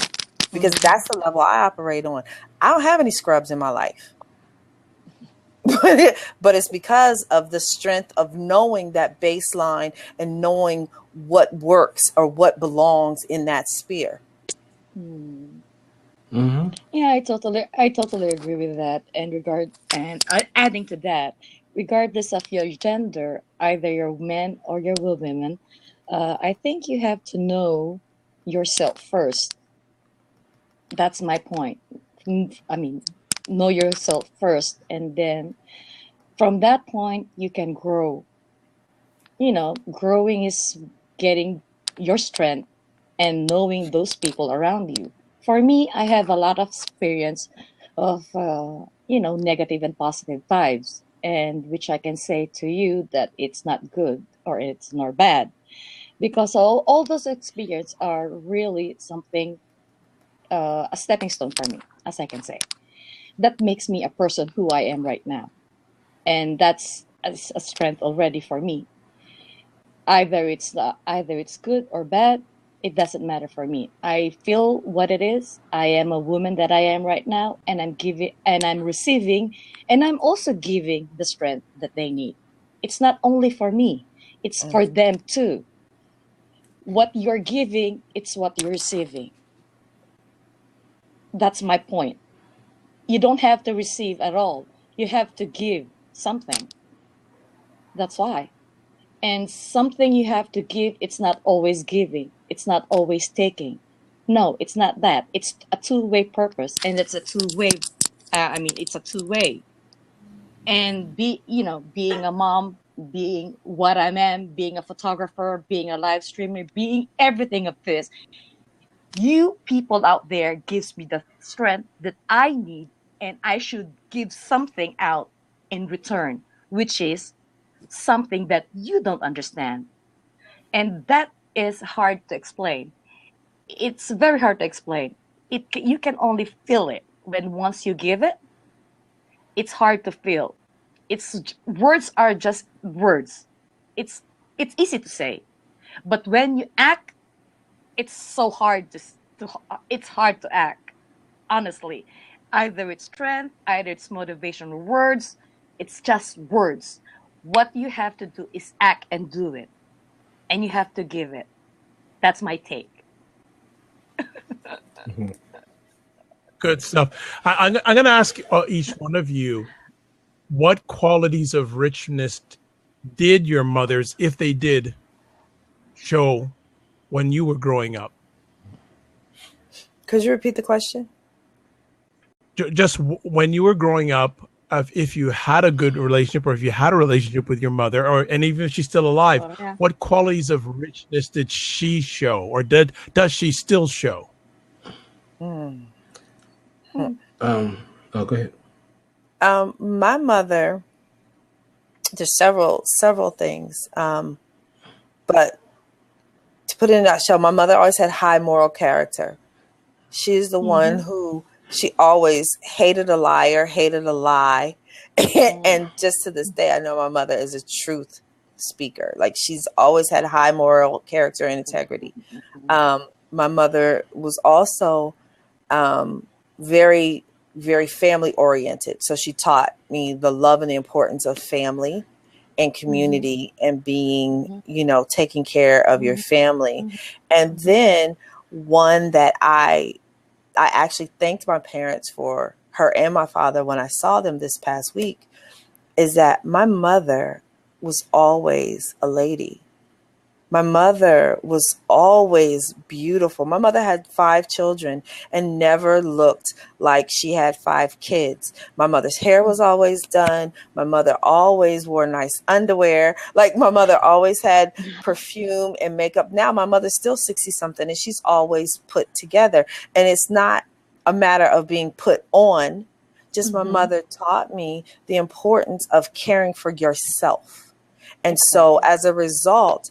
because that's the level I operate on. I don't have any scrubs in my life, but it's because of the strength of knowing that baseline and knowing what works or what belongs in that sphere. Yeah, I totally agree with that. And adding to that, regardless of your gender, either you're man or you're woman, I think you have to know yourself first. That's my point. I mean, know yourself first, and then from that point you can grow. Growing is getting your strength and knowing those people around you. For me, I have a lot of experience of negative and positive vibes, and which I can say to you that it's not good or it's nor bad, because all those experiences are really something, a stepping stone for me, as I can say, that makes me a person who I am right now, and that's a strength already for me. Either it's good or bad, it doesn't matter for me. I feel what it is. I am a woman that I am right now, and I'm giving and I'm receiving, and I'm also giving the strength that they need. It's not only for me, it's for them too. What you're giving, it's what you're receiving. That's my point. You don't have to receive at all. You have to give something. That's why. And something you have to give, it's not always giving. It's not always taking. No, it's not that. It's a two-way purpose, and it's a two-way. It's a two-way. And being a mom, being what I am, being a photographer, being a live streamer, being everything of this. You people out there gives me the strength that I need, and I should give something out in return, which is something that you don't understand. And that is hard to explain. It's very hard to explain. You can only feel it when once you give it. It's hard to feel. It's words are just words. It's easy to say, but when you act, it's so hard to it's hard to act. Honestly, either it's strength, either it's motivational words. It's just words. What you have to do is act and do it, and you have to give it. That's my take. Good stuff. I'm going to ask each one of you, what qualities of richness did your mothers, if they did, show when you were growing up? Could you repeat the question? Just when you were growing up, if you had a good relationship, or if you had a relationship with your mother, and even if she's still alive, what qualities of richness did she show, or does she still show? Go ahead. My mother, there's several things, but to put it in a nutshell, my mother always had high moral character. She's the one who, she always hated a liar, hated a lie. And just to this day, I know my mother is a truth speaker. Like, she's always had high moral character and integrity. My mother was also very, very family oriented. So she taught me the love and the importance of family and community and being, taking care of your family. And then one that I actually thanked my parents for, her and my father, when I saw them this past week, is that my mother was always a lady. My mother was always beautiful. My mother had 5 children and never looked like she had 5 kids. My mother's hair was always done. My mother always wore nice underwear. Like, my mother always had perfume and makeup. Now my mother's still 60 something and she's always put together. And it's not a matter of being put on. Just my mother taught me the importance of caring for yourself. And so as a result,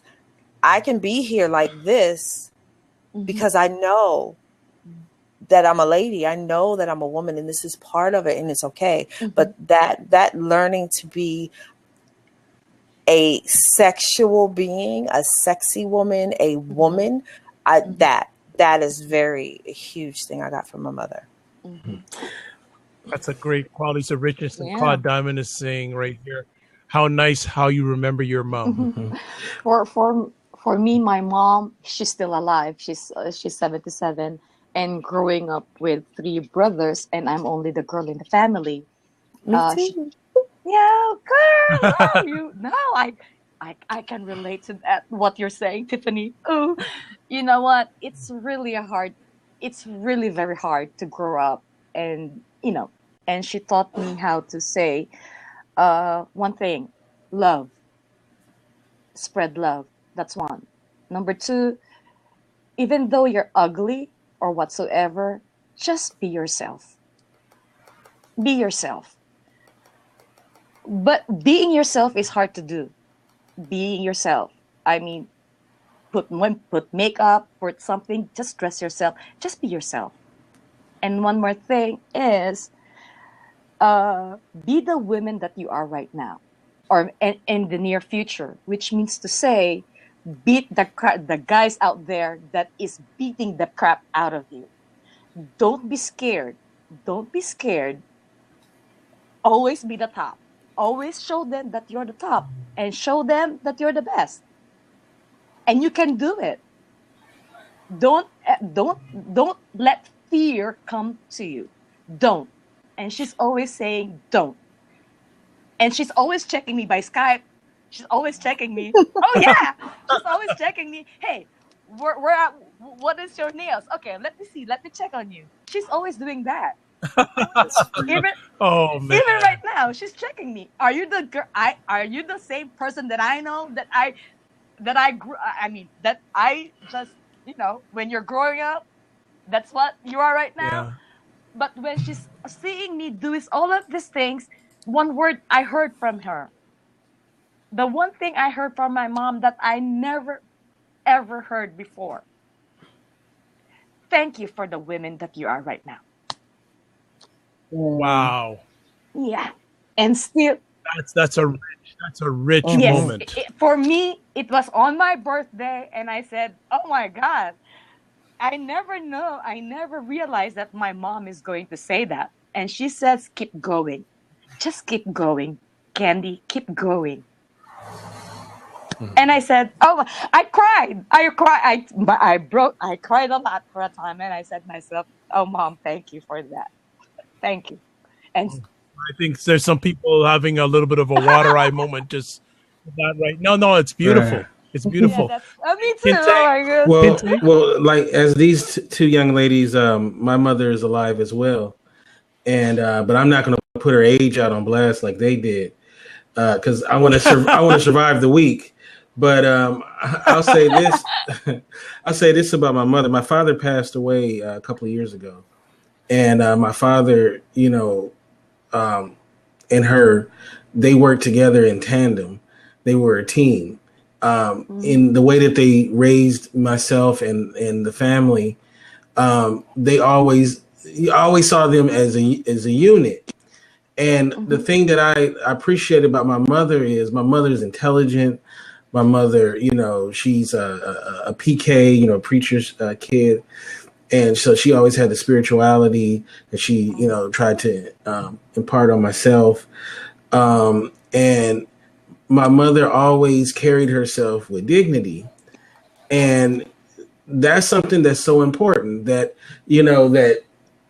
I can be here like this because I know that I'm a lady. I know that I'm a woman, and this is part of it, and it's okay. But that learning to be a sexual being, a sexy woman, a woman, that is a huge thing I got from my mother. That's a great qualities of richness. And Claude Diamond is saying right here, how nice how you remember your mom. For me, my mom, she's still alive. She's 77, and growing up with 3 brothers, and I'm only the girl in the family. Girl. I can relate to that. What you're saying, Tiffany. Oh, you know what? It's really very hard to grow up, and and she taught me how to say one thing: love. Spread love. That's one. Number 2, even though you're ugly or whatsoever, just be yourself. Be yourself. But being yourself is hard to do. Being yourself. I mean, put makeup, put something, just dress yourself. Just be yourself. And one more thing is, be the woman that you are right now, or in the near future, which means to say, beat the guys out there that is beating the crap out of you. Don't be scared. Don't be scared. Always be the top. Always show them that you're the top, and show them that you're the best. And you can do it. Don't let fear come to you. Don't. And she's always saying don't. And she's always checking me by Skype. She's always checking me. Oh yeah, she's always checking me. Hey, what is your nails? Okay, let me see. Let me check on you. She's always doing that. Even Oh man. even right now, she's checking me. Are you the girl? Are you the same person that I know that I grew? I mean that I just when you're growing up, that's what you are right now. Yeah. But when she's seeing me do all of these things, one word I heard from her, the one thing I heard from my mom that I never ever heard before. Thank you for the women that you are right now. Wow. Yeah. And still, That's a rich yes, moment. for me, it was on my birthday, and I said, "Oh my God, I never realized that my mom is going to say that." And she says, "Keep going, just keep going, Candy, keep going." And I said, "Oh, I cried, I cried a lot for a time." And I said to myself, "Oh, Mom, thank you for that, thank you." And I think there's some people having a little bit of a water eye moment just with that right. No, it's beautiful. Right. It's yeah, beautiful. that's me too. Kinte? Oh my God. Well, Kinte? like as these two young ladies, my mother is alive as well, and but I'm not going to put her age out on blast like they did, because I want to I want to survive the week. But I'll say this, I'll say this about my mother. My father passed away a couple of years ago, and my father, and her, they worked together in tandem. They were a team. In the way that they raised myself and the family, they always you always saw them as a unit. And the thing that I appreciate about my mother is my mother is intelligent. My mother, she's a PK, preacher's kid, and so she always had the spirituality that she, tried to impart on myself. And my mother always carried herself with dignity, and that's something that's so important. That that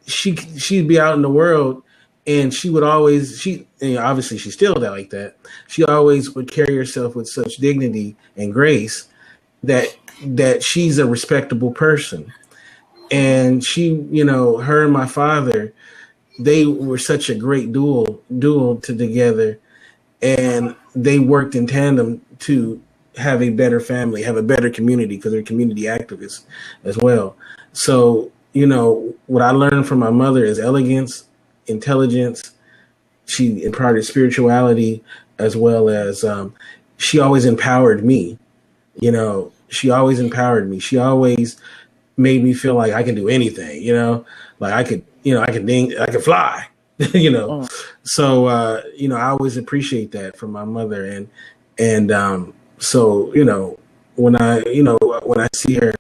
she'd be out in the world, and she would always obviously she's still that like that. She always would carry herself with such dignity and grace that she's a respectable person. And she, her and my father, they were such a great dual together, and they worked in tandem to have a better family, have a better community, because they're community activists as well. So, what I learned from my mother is elegance, intelligence. She imparted spirituality, as well as she always empowered me. She always empowered me. She always made me feel like I can do anything, like I could, I can fly, So, I always appreciate that from my mother. And so, when I see her,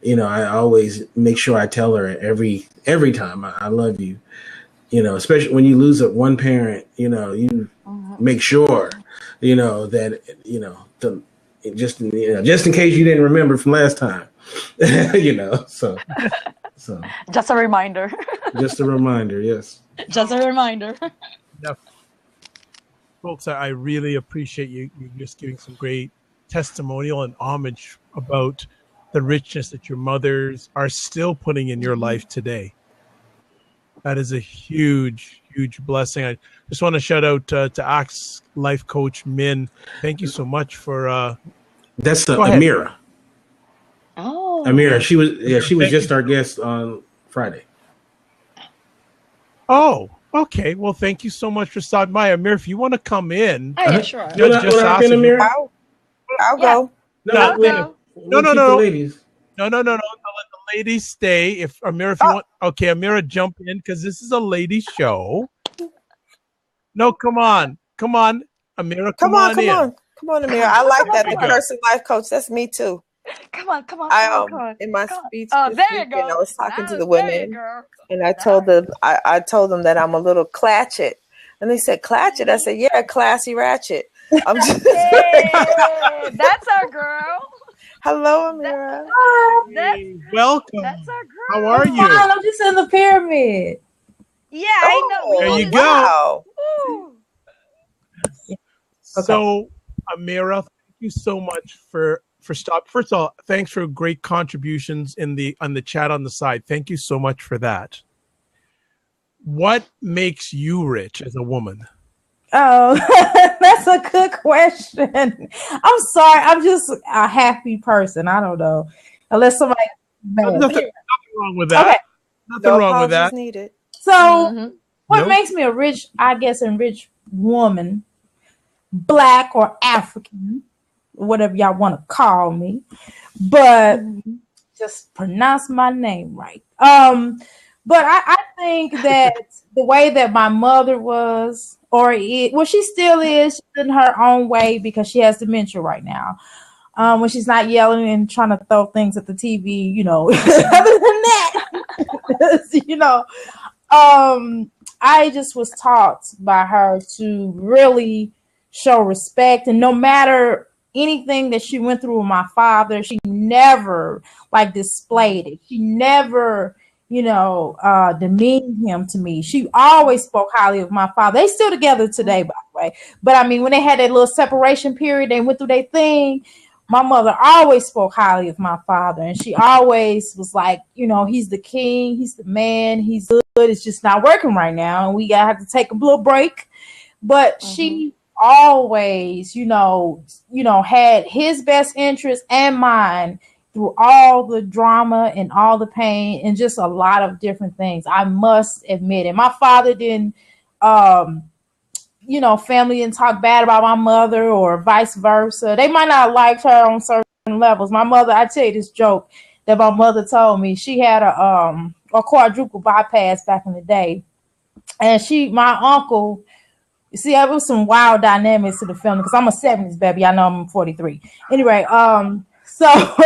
I always make sure I tell her every time I love you, especially when you lose one parent, you make sure, that, just in case you didn't remember from last time, so Just a reminder. just a reminder. Yes. Just a reminder. Yeah. Folks, I really appreciate you just giving some great testimonial and homage about the richness that your mothers are still putting in your life today. That is a huge, huge blessing. I just want to shout out to Axe Life Coach Min. Thank you so much for. That's Go ahead. Amira. Oh. Amira, she was just our guest on Friday. Oh, okay. Well, thank you so much for stopping by. Amir, if you want to come in, Oh, yeah, sure. just ask if Amira? I'll go. I'll go. No. Ladies. No. I'll let the ladies stay. If Amira, if you want, okay, Amira, jump in because this is a ladies' show. No, come on, Amira, come on, Amira. I like that. The person life coach. That's me too. Come on. In my speech, Oh, this there you weekend, go. I was talking to the There you women, go. and I told them, I told them that I'm a little clatchet, and they said clatchet. I said, yeah, classy ratchet. I'm just Hey, that's our girl. Hello, Amira. Welcome. That's our girl. How are you? Fine, I'm just in the pyramid. Yeah, I know. There you go. Okay. So, Amira, thank you so much for stop. First of all, thanks for great contributions on the chat on the side. Thank you so much for that. what makes you rich as a woman? Oh, that's a good question. I'm sorry. I'm just a happy person. I don't know. Unless somebody. Nothing wrong with that. Okay. Nothing No wrong with apologies that. needed. So, what Nope. makes me a rich, I guess, a rich woman, black or African, whatever y'all want to call me, but just pronounce my name right. But I think that the way that my mother was, well, she still is in her own way because she has dementia right now. When she's not yelling and trying to throw things at the TV, you know. Other than that, you know, I just was taught by her to really show respect, and no matter anything that she went through with my father, she never like displayed it. She never, demeaned him to me. She always spoke highly of my father. They still together today, by the way. But I mean, when they had that little separation period, they went through their thing. My mother always spoke highly of my father, and she always was like, he's the king, he's the man, he's good. It's just not working right now, and we gotta have to take a little break. But she always, had his best interest and mine through all the drama and all the pain and just a lot of different things. I must admit it. My father didn't, family didn't talk bad about my mother or vice versa. They might not have liked her on certain levels. My mother, I tell you this joke that my mother told me. She had a quadruple bypass back in the day. And my uncle, you see, there was some wild dynamics to the family because I'm a 70s baby. I know I'm 43. Anyway, so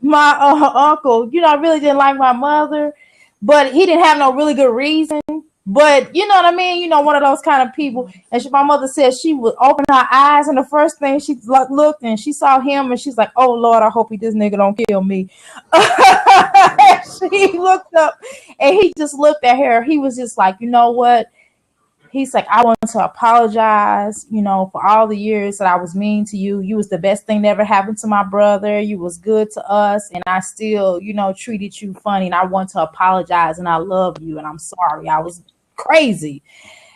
my uncle, really didn't like my mother, but he didn't have no really good reason. But you know what I mean? One of those kind of people. And my mother said she would open her eyes, and the first thing she looked and she saw him, and she's like, "Oh Lord, I hope this nigga don't kill me." She looked up, and he just looked at her. He was just like, "You know what?" He's like, "I want to apologize, for all the years that I was mean to you. You was the best thing that ever happened to my brother. You was good to us. And I still, treated you funny. And I want to apologize. And I love you. And I'm sorry. I was crazy."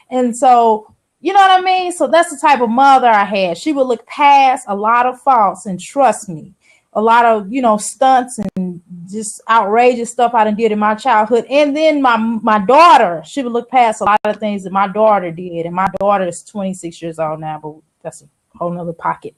And so, you know what I mean? So that's the type of mother I had. She would look past a lot of faults and trust me. A lot of, stunts and just outrageous stuff I done did in my childhood. And then my daughter, she would look past a lot of things that my daughter did. And my daughter is 26 years old now, but that's a whole nother pocket.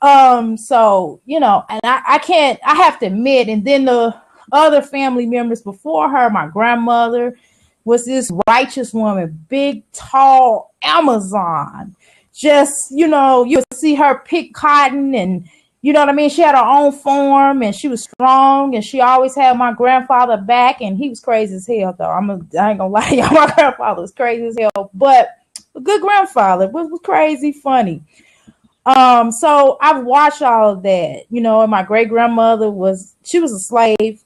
So, and I have to admit, and then the other family members before her, my grandmother was this righteous woman, big, tall Amazon. Just, you would see her pick cotton and, you know what I mean? She had her own farm and she was strong and she always had my grandfather back, and he was crazy as hell though. I ain't gonna lie to y'all, my grandfather was crazy as hell, but a good grandfather, was crazy funny. So I've watched all of that, and my great grandmother she was a slave,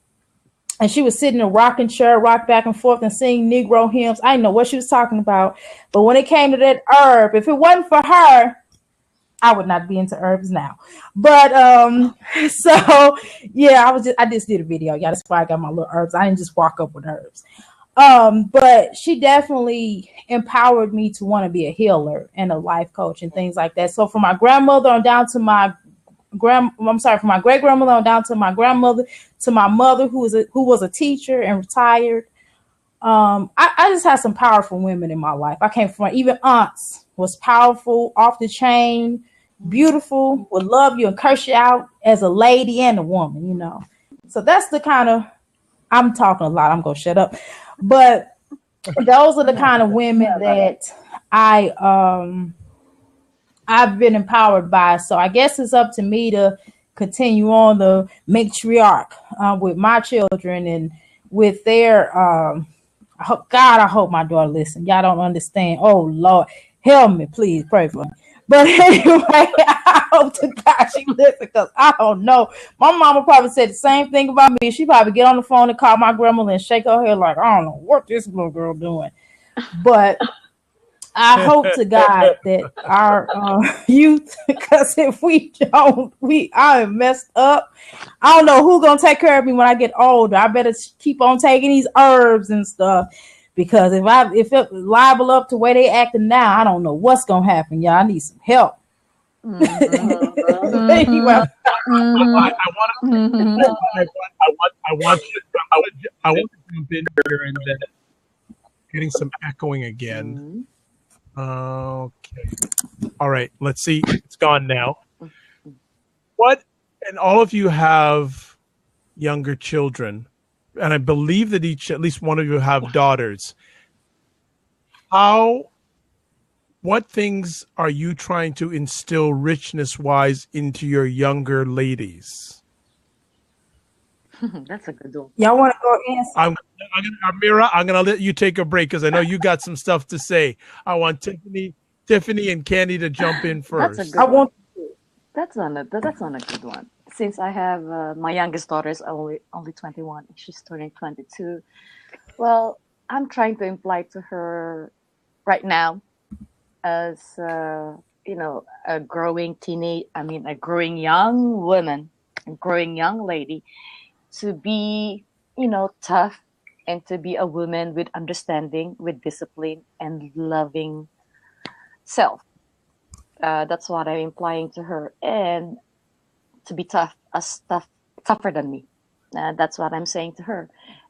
and she was sitting in a rocking chair, rock back and forth and sing Negro hymns. I didn't know what she was talking about, but when it came to that herb, if it wasn't for her, I would not be into herbs now. But so yeah, I just did a video. Yeah, that's why I got my little herbs. I didn't just walk up with herbs. But she definitely empowered me to want to be a healer and a life coach and things like that. So from my grandmother on down to from my great grandmother on down to my grandmother, to my mother who was a teacher and retired. I just had some powerful women in my life. I came from, even aunts was powerful, off the chain, beautiful, would love you and curse you out as a lady and a woman, So that's the kind of, I'm talking a lot, I'm going to shut up. But those are the kind of women that I've been empowered by. So I guess it's up to me to continue on the matriarch with my children and with their, I hope my daughter listens. Y'all don't understand. Oh Lord, help me, please pray for me. But anyway, I hope to God she listens, because I don't know. My mama probably said the same thing about me. She probably get on the phone and call my grandmother and shake her head like, I don't know what this little girl doing. But I hope to God that our youth, because if we don't, I am messed up. I don't know who's going to take care of me when I get older. I better keep on taking these herbs and stuff, Because if it liable up to where they acting now, I don't know what's gonna happen, y'all. I need some help. Anyway, I want to jump in here and then getting some echoing again. Okay. All right. Let's see. It's gone now. What? And all of you have younger children, and I believe that at least one of you have daughters. What things are you trying to instill richness-wise into your younger ladies? That's a good one. y'all want to go answer? Amira, I'm gonna let you take a break because I know you got some stuff to say. I want Tiffany, and Candy to jump in first. That's a good That's not a good one. Since I have my youngest daughter is only 21, and she's turning 22. Well, I'm trying to imply to her right now, as a growing a growing young woman, a growing young lady, to be tough and to be a woman with understanding, with discipline and loving self. That's what I'm implying to her, and to be tougher than me. That's what I'm saying to her,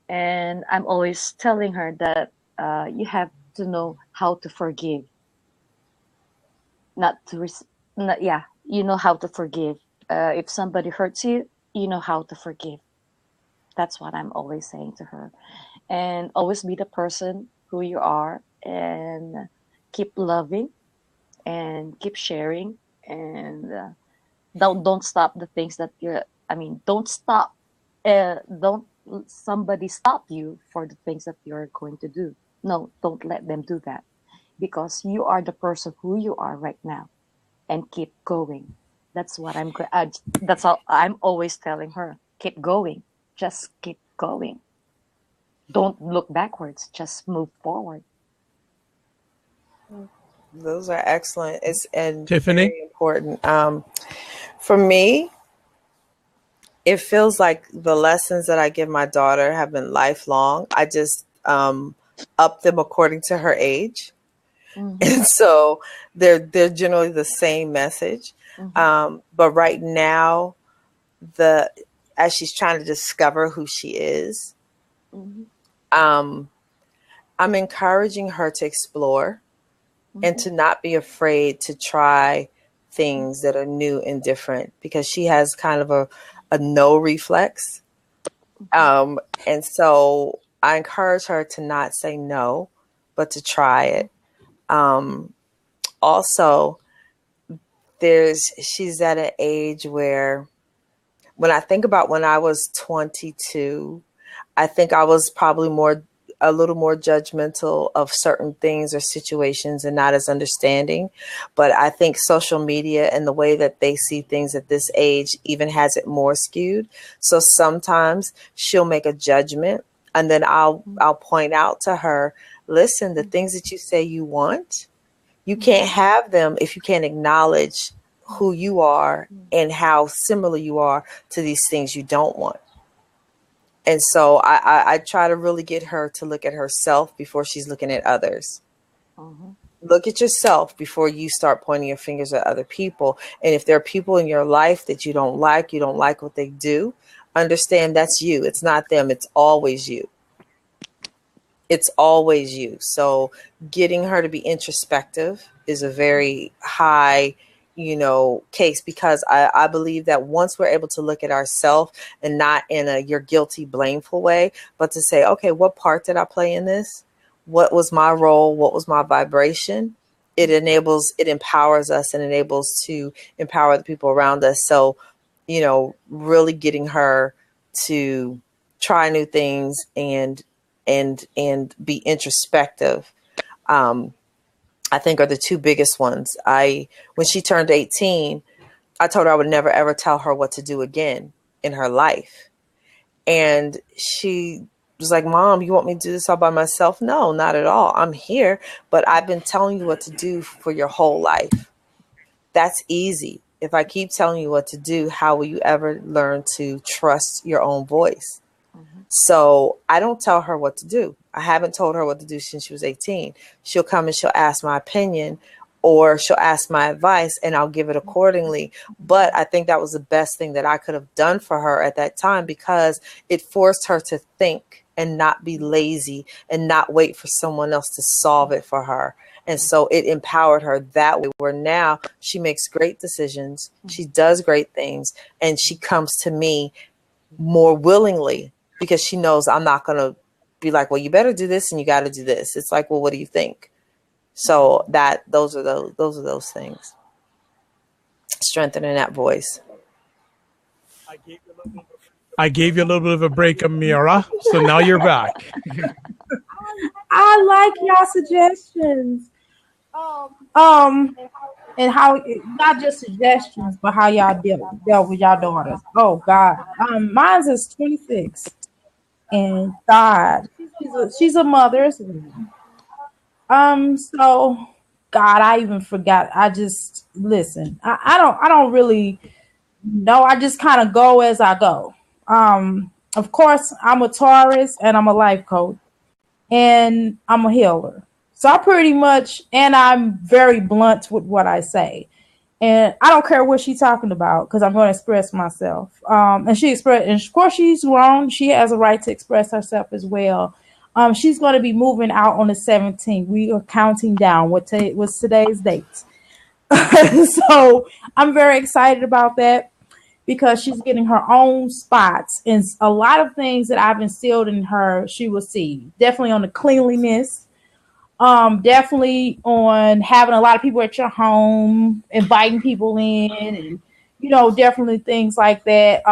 and I'm always telling her that you have to know how to forgive, you know how to forgive. If somebody hurts you, you know how to forgive. That's what I'm always saying to her, and always be the person who you are, and keep loving and keep sharing, and don't stop the things that don't stop don't somebody stop you for the things that you're going to do. No, don't let them do that, because you are the person who you are right now, and keep going. That's what that's all I'm always telling her. Keep going. Just keep going. Don't look backwards, just move forward. Those are excellent. It's and Tiffany? very important. For me, it feels like the lessons that I give my daughter have been lifelong. I just up them according to her age. And so they're generally the same message. But right now, as she's trying to discover who she is, I'm encouraging her to explore and to not be afraid to try things that are new and different, because she has kind of a no reflex. And so I encourage her to not say no, but to try it. Also, she's at an age where, when I think about when I was 22, I think I was probably a little more judgmental of certain things or situations and not as understanding. But I think social media and the way that they see things at this age even has it more skewed. So sometimes she'll make a judgment, and then I'll point out to her, listen, the things that you say you want, you can't have them if you can't acknowledge who you are and how similar you are to these things you don't want. And so I try to really get her to look at herself before she's looking at others. Look at yourself before you start pointing your fingers at other people. And if there are people in your life that you don't like what they do, understand that's you. It's not them. It's always you. It's always you. So getting her to be introspective is a very high case, because I believe that once we're able to look at ourselves, and not in a you're guilty, blameful way, but to say, okay, what part did I play in this? What was my role? What was my vibration? It empowers us, and enables to empower the people around us. So, really getting her to try new things and be introspective, I think, are the two biggest ones. When she turned 18, I told her I would never, ever tell her what to do again in her life. And she was like, Mom, you want me to do this all by myself? No, not at all. I'm here, but I've been telling you what to do for your whole life. That's easy. If I keep telling you what to do, how will you ever learn to trust your own voice? So I don't tell her what to do. I haven't told her what to do since she was 18. She'll come and she'll ask my opinion, or she'll ask my advice, and I'll give it accordingly. But I think that was the best thing that I could have done for her at that time, because it forced her to think and not be lazy and not wait for someone else to solve it for her. And so it empowered her that way, where now she makes great decisions. She does great things, and she comes to me more willingly, because she knows I'm not going to be like, well, you better do this and you got to do this. It's like, well, what do you think? So those are those things. Strengthening that voice. I gave you a little bit of a break, Amira. So now you're back. I like y'all suggestions. And how, not just suggestions, but how y'all dealt with y'all daughters. Oh God. Mine's is 26. And God, she's a mother. So God, I even forgot. I just listen. I don't really know. I just kind of go as I go. Of course, I'm a Taurus and I'm a life coach and I'm a healer. So I pretty much, and I'm very blunt with what I say. And I don't care what she's talking about, because I'm going to express myself. And she expressed, and of course she's wrong. She has a right to express herself as well. She's going to be moving out on the 17th. We are counting down. What's today's date? So I'm very excited about that, because she's getting her own spots, and a lot of things that I've instilled in her, she will see. Definitely on the cleanliness. Definitely on having a lot of people at your home, inviting people in, and definitely things like that.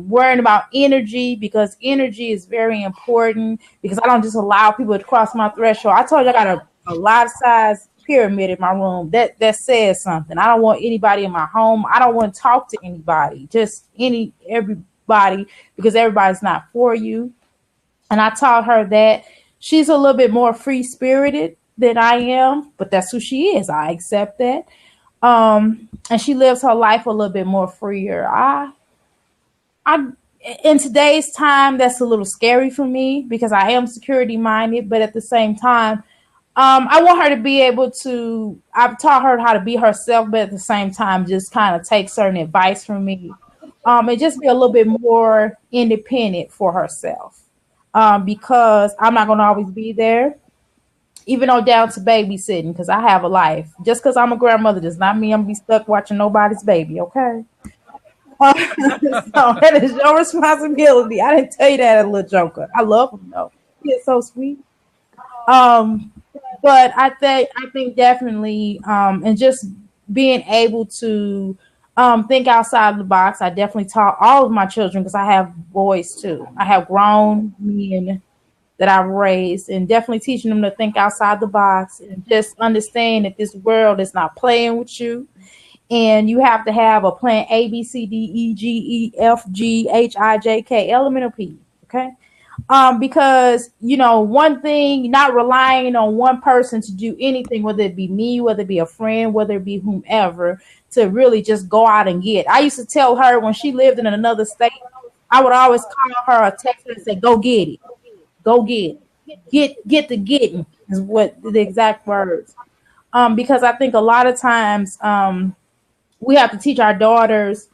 Worrying about energy, because energy is very important, because I don't just allow people to cross my threshold. I told you I got a large size pyramid in my room. That says something. I don't want anybody in my home. I don't want to talk to anybody, just everybody, because everybody's not for you. And I taught her that. She's a little bit more free-spirited than I am, but that's who she is. I accept that. And she lives her life a little bit more freer. I in today's time, that's a little scary for me, because I am security-minded, but at the same time, I want her to be able to, I've taught her how to be herself, but at the same time, just kind of take certain advice from me. And just be a little bit more independent for herself. Because I'm not going to always be there, even though down to babysitting, because I have a life. Just because I'm a grandmother does not mean I'm going to be stuck watching nobody's baby, okay? So that is your responsibility. I didn't tell you that, little joker. I love him, though. He is so sweet. But I think definitely, and just being able to think outside the box. I definitely taught all of my children, because I have boys too. I have grown men that I've raised, and definitely teaching them to think outside the box and just understand that this world is not playing with you. And you have to have a plan A, B, C, D, E, G, E, F, G, H, I, J, K, L, M, N, O, P. Okay. Because, one thing, not relying on one person to do anything, whether it be me, whether it be a friend, whether it be whomever, to really just go out and get. I used to tell her when she lived in another state, I would always call her or text her and say, go get it. Go get it. Get the getting is what the exact words. Because I think a lot of times we have to teach our daughters,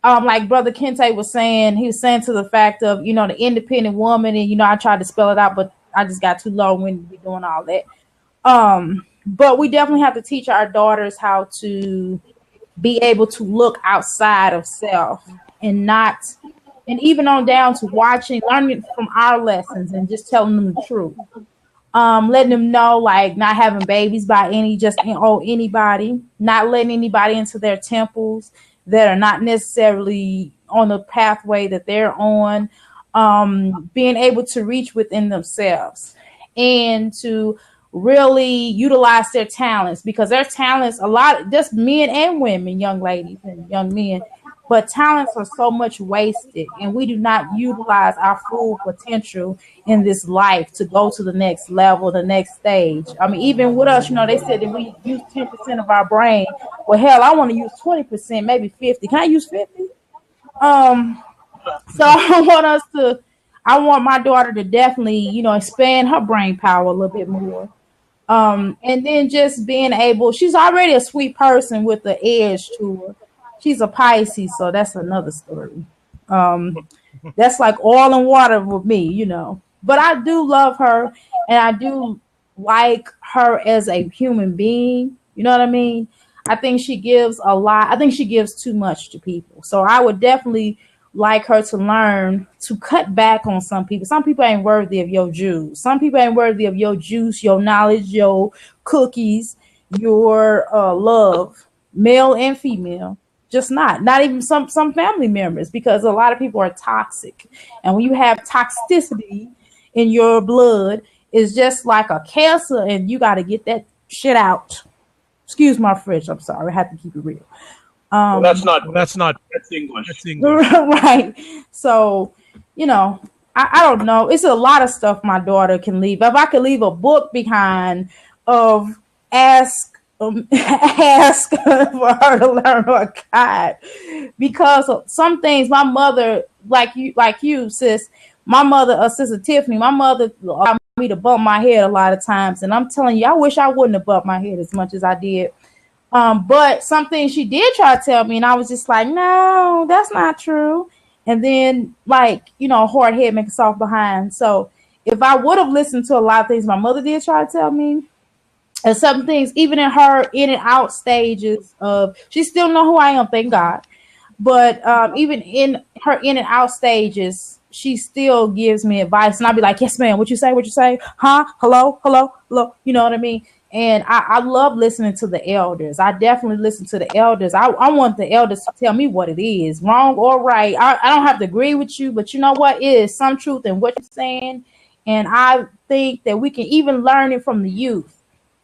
like Brother Kente was saying, he was saying to the fact of, the independent woman, and, I tried to spell it out, but I just got too long when we doing all that. But we definitely have to teach our daughters how to be able to look outside of self, and even on down to learning from our lessons, and just telling them the truth. Letting them know, like, not having babies by anybody, not letting anybody into their temples that are not necessarily on the pathway that they're on, being able to reach within themselves and to really utilize their talents, because their talents, a lot, just men and women, young ladies and young men, but talents are so much wasted, and we do not utilize our full potential in this life to go to the next level, the next stage. I mean, even with us, they said that we use 10% of our brain. Well, hell, I want to use 20%, maybe 50. Can I use 50? So I want my daughter to definitely, you know, expand her brain power a little bit more. And then just being able, she's already a sweet person with the edge to her. She's a Pisces, so that's another story. That's like oil and water with me, you know. But I do love her, and I do like her as a human being. You know what I mean? I think she gives a lot. I think she gives too much to people. So I would definitely like her to learn to cut back on some people. Some people ain't worthy of your juice. Some people ain't worthy of your juice, your knowledge, your cookies, your love, male and female. Just not even some family members, because a lot of people are toxic. And when you have toxicity in your blood, it's just like a cancer, and you got to get that shit out. Excuse my French. I'm sorry. I have to keep it real. That's English. That's English. Right. So, you know, I don't know. It's a lot of stuff my daughter can leave. If I could leave a book behind of ask ask for her to learn her God, because of some things my mother, like you sis, my mother, sister Tiffany, my mother allowed me to bump my head a lot of times, and I'm telling you, I wish I wouldn't have bumped my head as much as I did. But something she did try to tell me, and I was just like, no, that's not true. And then, like, you know, hard head make a soft behind. So if I would have listened to a lot of things my mother did try to tell me, and some things, even in her in and out stages of, she still know who I am, thank God. But even in her in and out stages, she still gives me advice, and I'll be like, yes, ma'am. What you say? What you say? Huh? Hello? Hello? Hello? You know what I mean? And I love listening to the elders. I definitely listen to the elders. I want the elders to tell me what it is, wrong or right. I don't have to agree with you, but you know what? It is some truth in what you're saying. And I think that we can even learn it from the youth.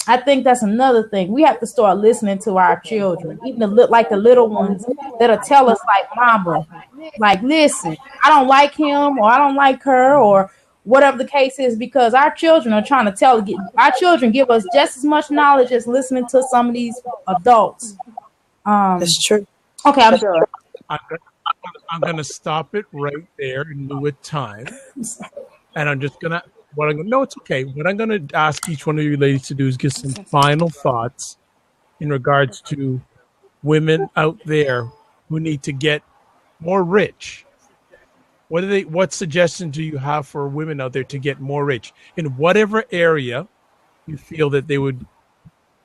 I think that's another thing. We have to start listening to our children, even the little ones that'll tell us, like, mama, like, listen, I don't like him, or I don't like her, or whatever the case is, because our children are trying to our children give us just as much knowledge as listening to some of these adults. That's true. Okay, I'm sure. I'm gonna stop it right there in lieu of time, and I'm just gonna. No, it's okay. What I'm going to ask each one of you ladies to do is give some final thoughts in regards to women out there who need to get more rich. What suggestions do you have for women out there to get more rich in whatever area you feel that they would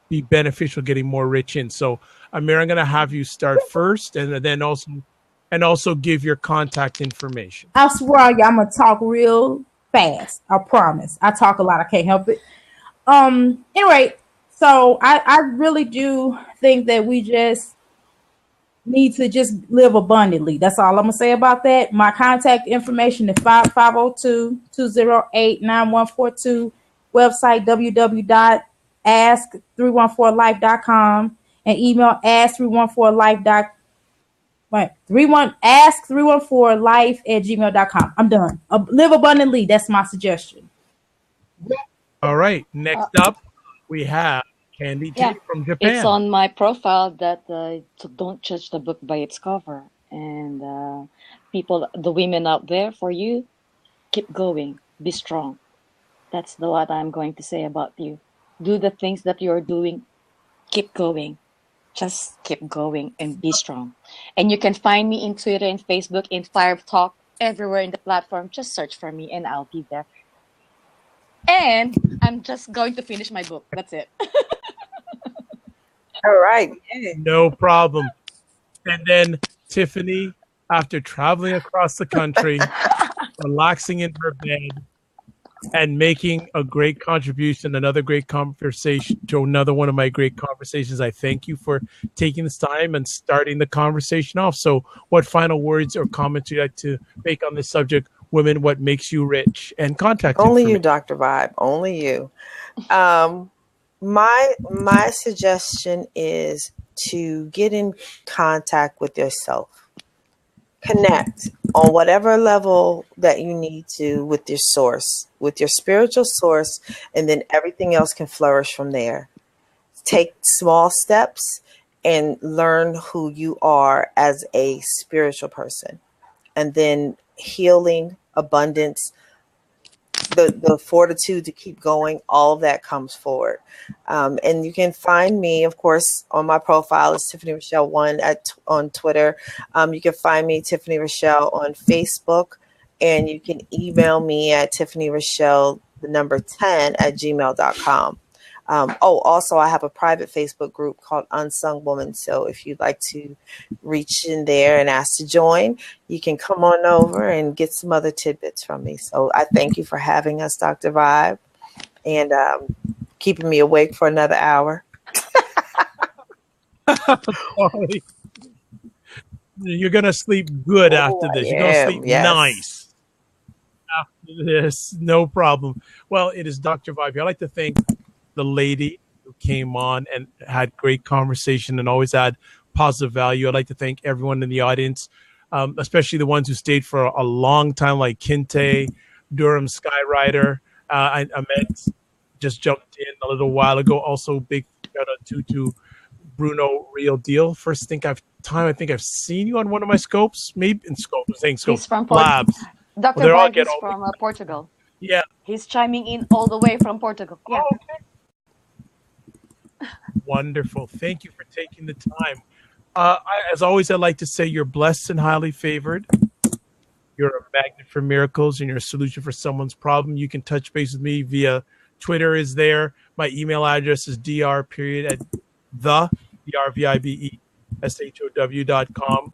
be beneficial getting more rich in? So, Amir, I'm going to have you start first, and then also give your contact information. I swear, I'm going to talk real fast. I promise. I talk a lot. I can't help it. Anyway, so I really do think that we just need to just live abundantly. That's all I'm gonna say about that. My contact information is 502-208-9142. Website www.ask314life.com, and email ask314life. ask314life@gmail.com. I'm done. Live abundantly. That's my suggestion. All right. Next up, we have Candy T from Japan. It's on my profile that don't judge the book by its cover. And the women out there, for you, keep going. Be strong. That's what I'm going to say about you. Do the things that you're doing. Keep going. Just keep going and be strong. And you can find me in Twitter and Facebook, in Fire Talk, everywhere in the platform. Just search for me and I'll be there. And I'm just going to finish my book. That's it. All right. No problem. And then Tiffany, after traveling across the country, relaxing in her bed, and making a great contribution, another great conversation to another one of my great conversations. I thank you for taking this time and starting the conversation off. So what final words or comments you'd like to make on this subject, women, what makes you rich, and contact Only you, Dr. Vibe, only you. My suggestion is to get in contact with yourself. Connect on whatever level that you need to with your source, with your spiritual source, and then everything else can flourish from there. Take small steps and learn who you are as a spiritual person. And then healing, abundance, the fortitude to keep going, all of that comes forward. And you can find me, of course, on my profile is Tiffany Rochelle 1 on Twitter. You can find me, Tiffany Rochelle, on Facebook, and you can email me at Tiffany Rochelle, the number 10 at gmail.com. Also, I have a private Facebook group called Unsung Woman. So if you'd like to reach in there and ask to join, you can come on over and get some other tidbits from me. So I thank you for having us, Dr. Vibe, and keeping me awake for another hour. Sorry. You're going to sleep good after this. You're going to sleep nice after this. No problem. Well, it is Dr. Vibe. I'd like to thank the lady who came on and had great conversation and always had positive value. I'd like to thank everyone in the audience, especially the ones who stayed for a long time, like Kinte, Durham Skyrider. Ahmed just jumped in a little while ago. Also, big shout out to Bruno Real Deal. First I think I've seen you on one of my scopes, maybe in scopes. I'm saying scopes. He's from Labs. Dr. Vibe is from Portugal. Yeah. He's chiming in all the way from Portugal. Yeah. Oh, okay. Wonderful. Thank you for taking the time. As always, I'd like to say you're blessed and highly favored. You're a magnet for miracles and you're a solution for someone's problem. You can touch base with me via Twitter is there. My email address is drvibeshow.com.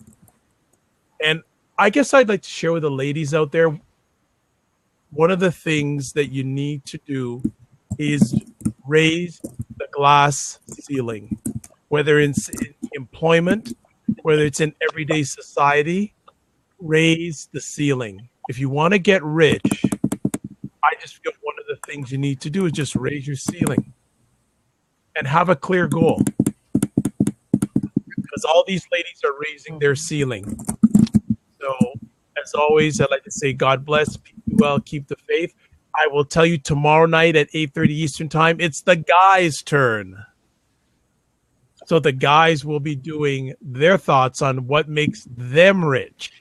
And I guess I'd like to share with the ladies out there, one of the things that you need to do is raise the glass ceiling, whether it's in employment, whether it's in everyday society, raise the ceiling. If you want to get rich, I just feel one of the things you need to do is just raise your ceiling and have a clear goal. Because all these ladies are raising their ceiling. So, as always, I'd like to say God bless, keep you well, keep the faith. I will tell you tomorrow night at 8:30 Eastern Time, it's the guys' turn. So the guys will be doing their thoughts on what makes them rich.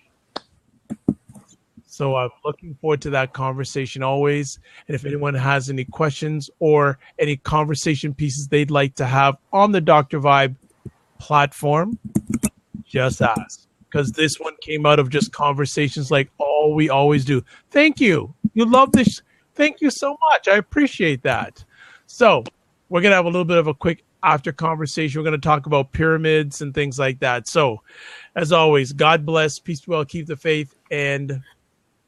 So I'm looking forward to that conversation always. And if anyone has any questions or any conversation pieces they'd like to have on the Dr. Vibe platform, just ask. Because this one came out of just conversations like all we always do. Thank you. You love this. Thank you so much. I appreciate that. So we're going to have a little bit of a quick after conversation. We're going to talk about pyramids and things like that. So as always, God bless, peace be well, keep the faith, and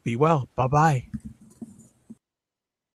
be well. Bye-bye.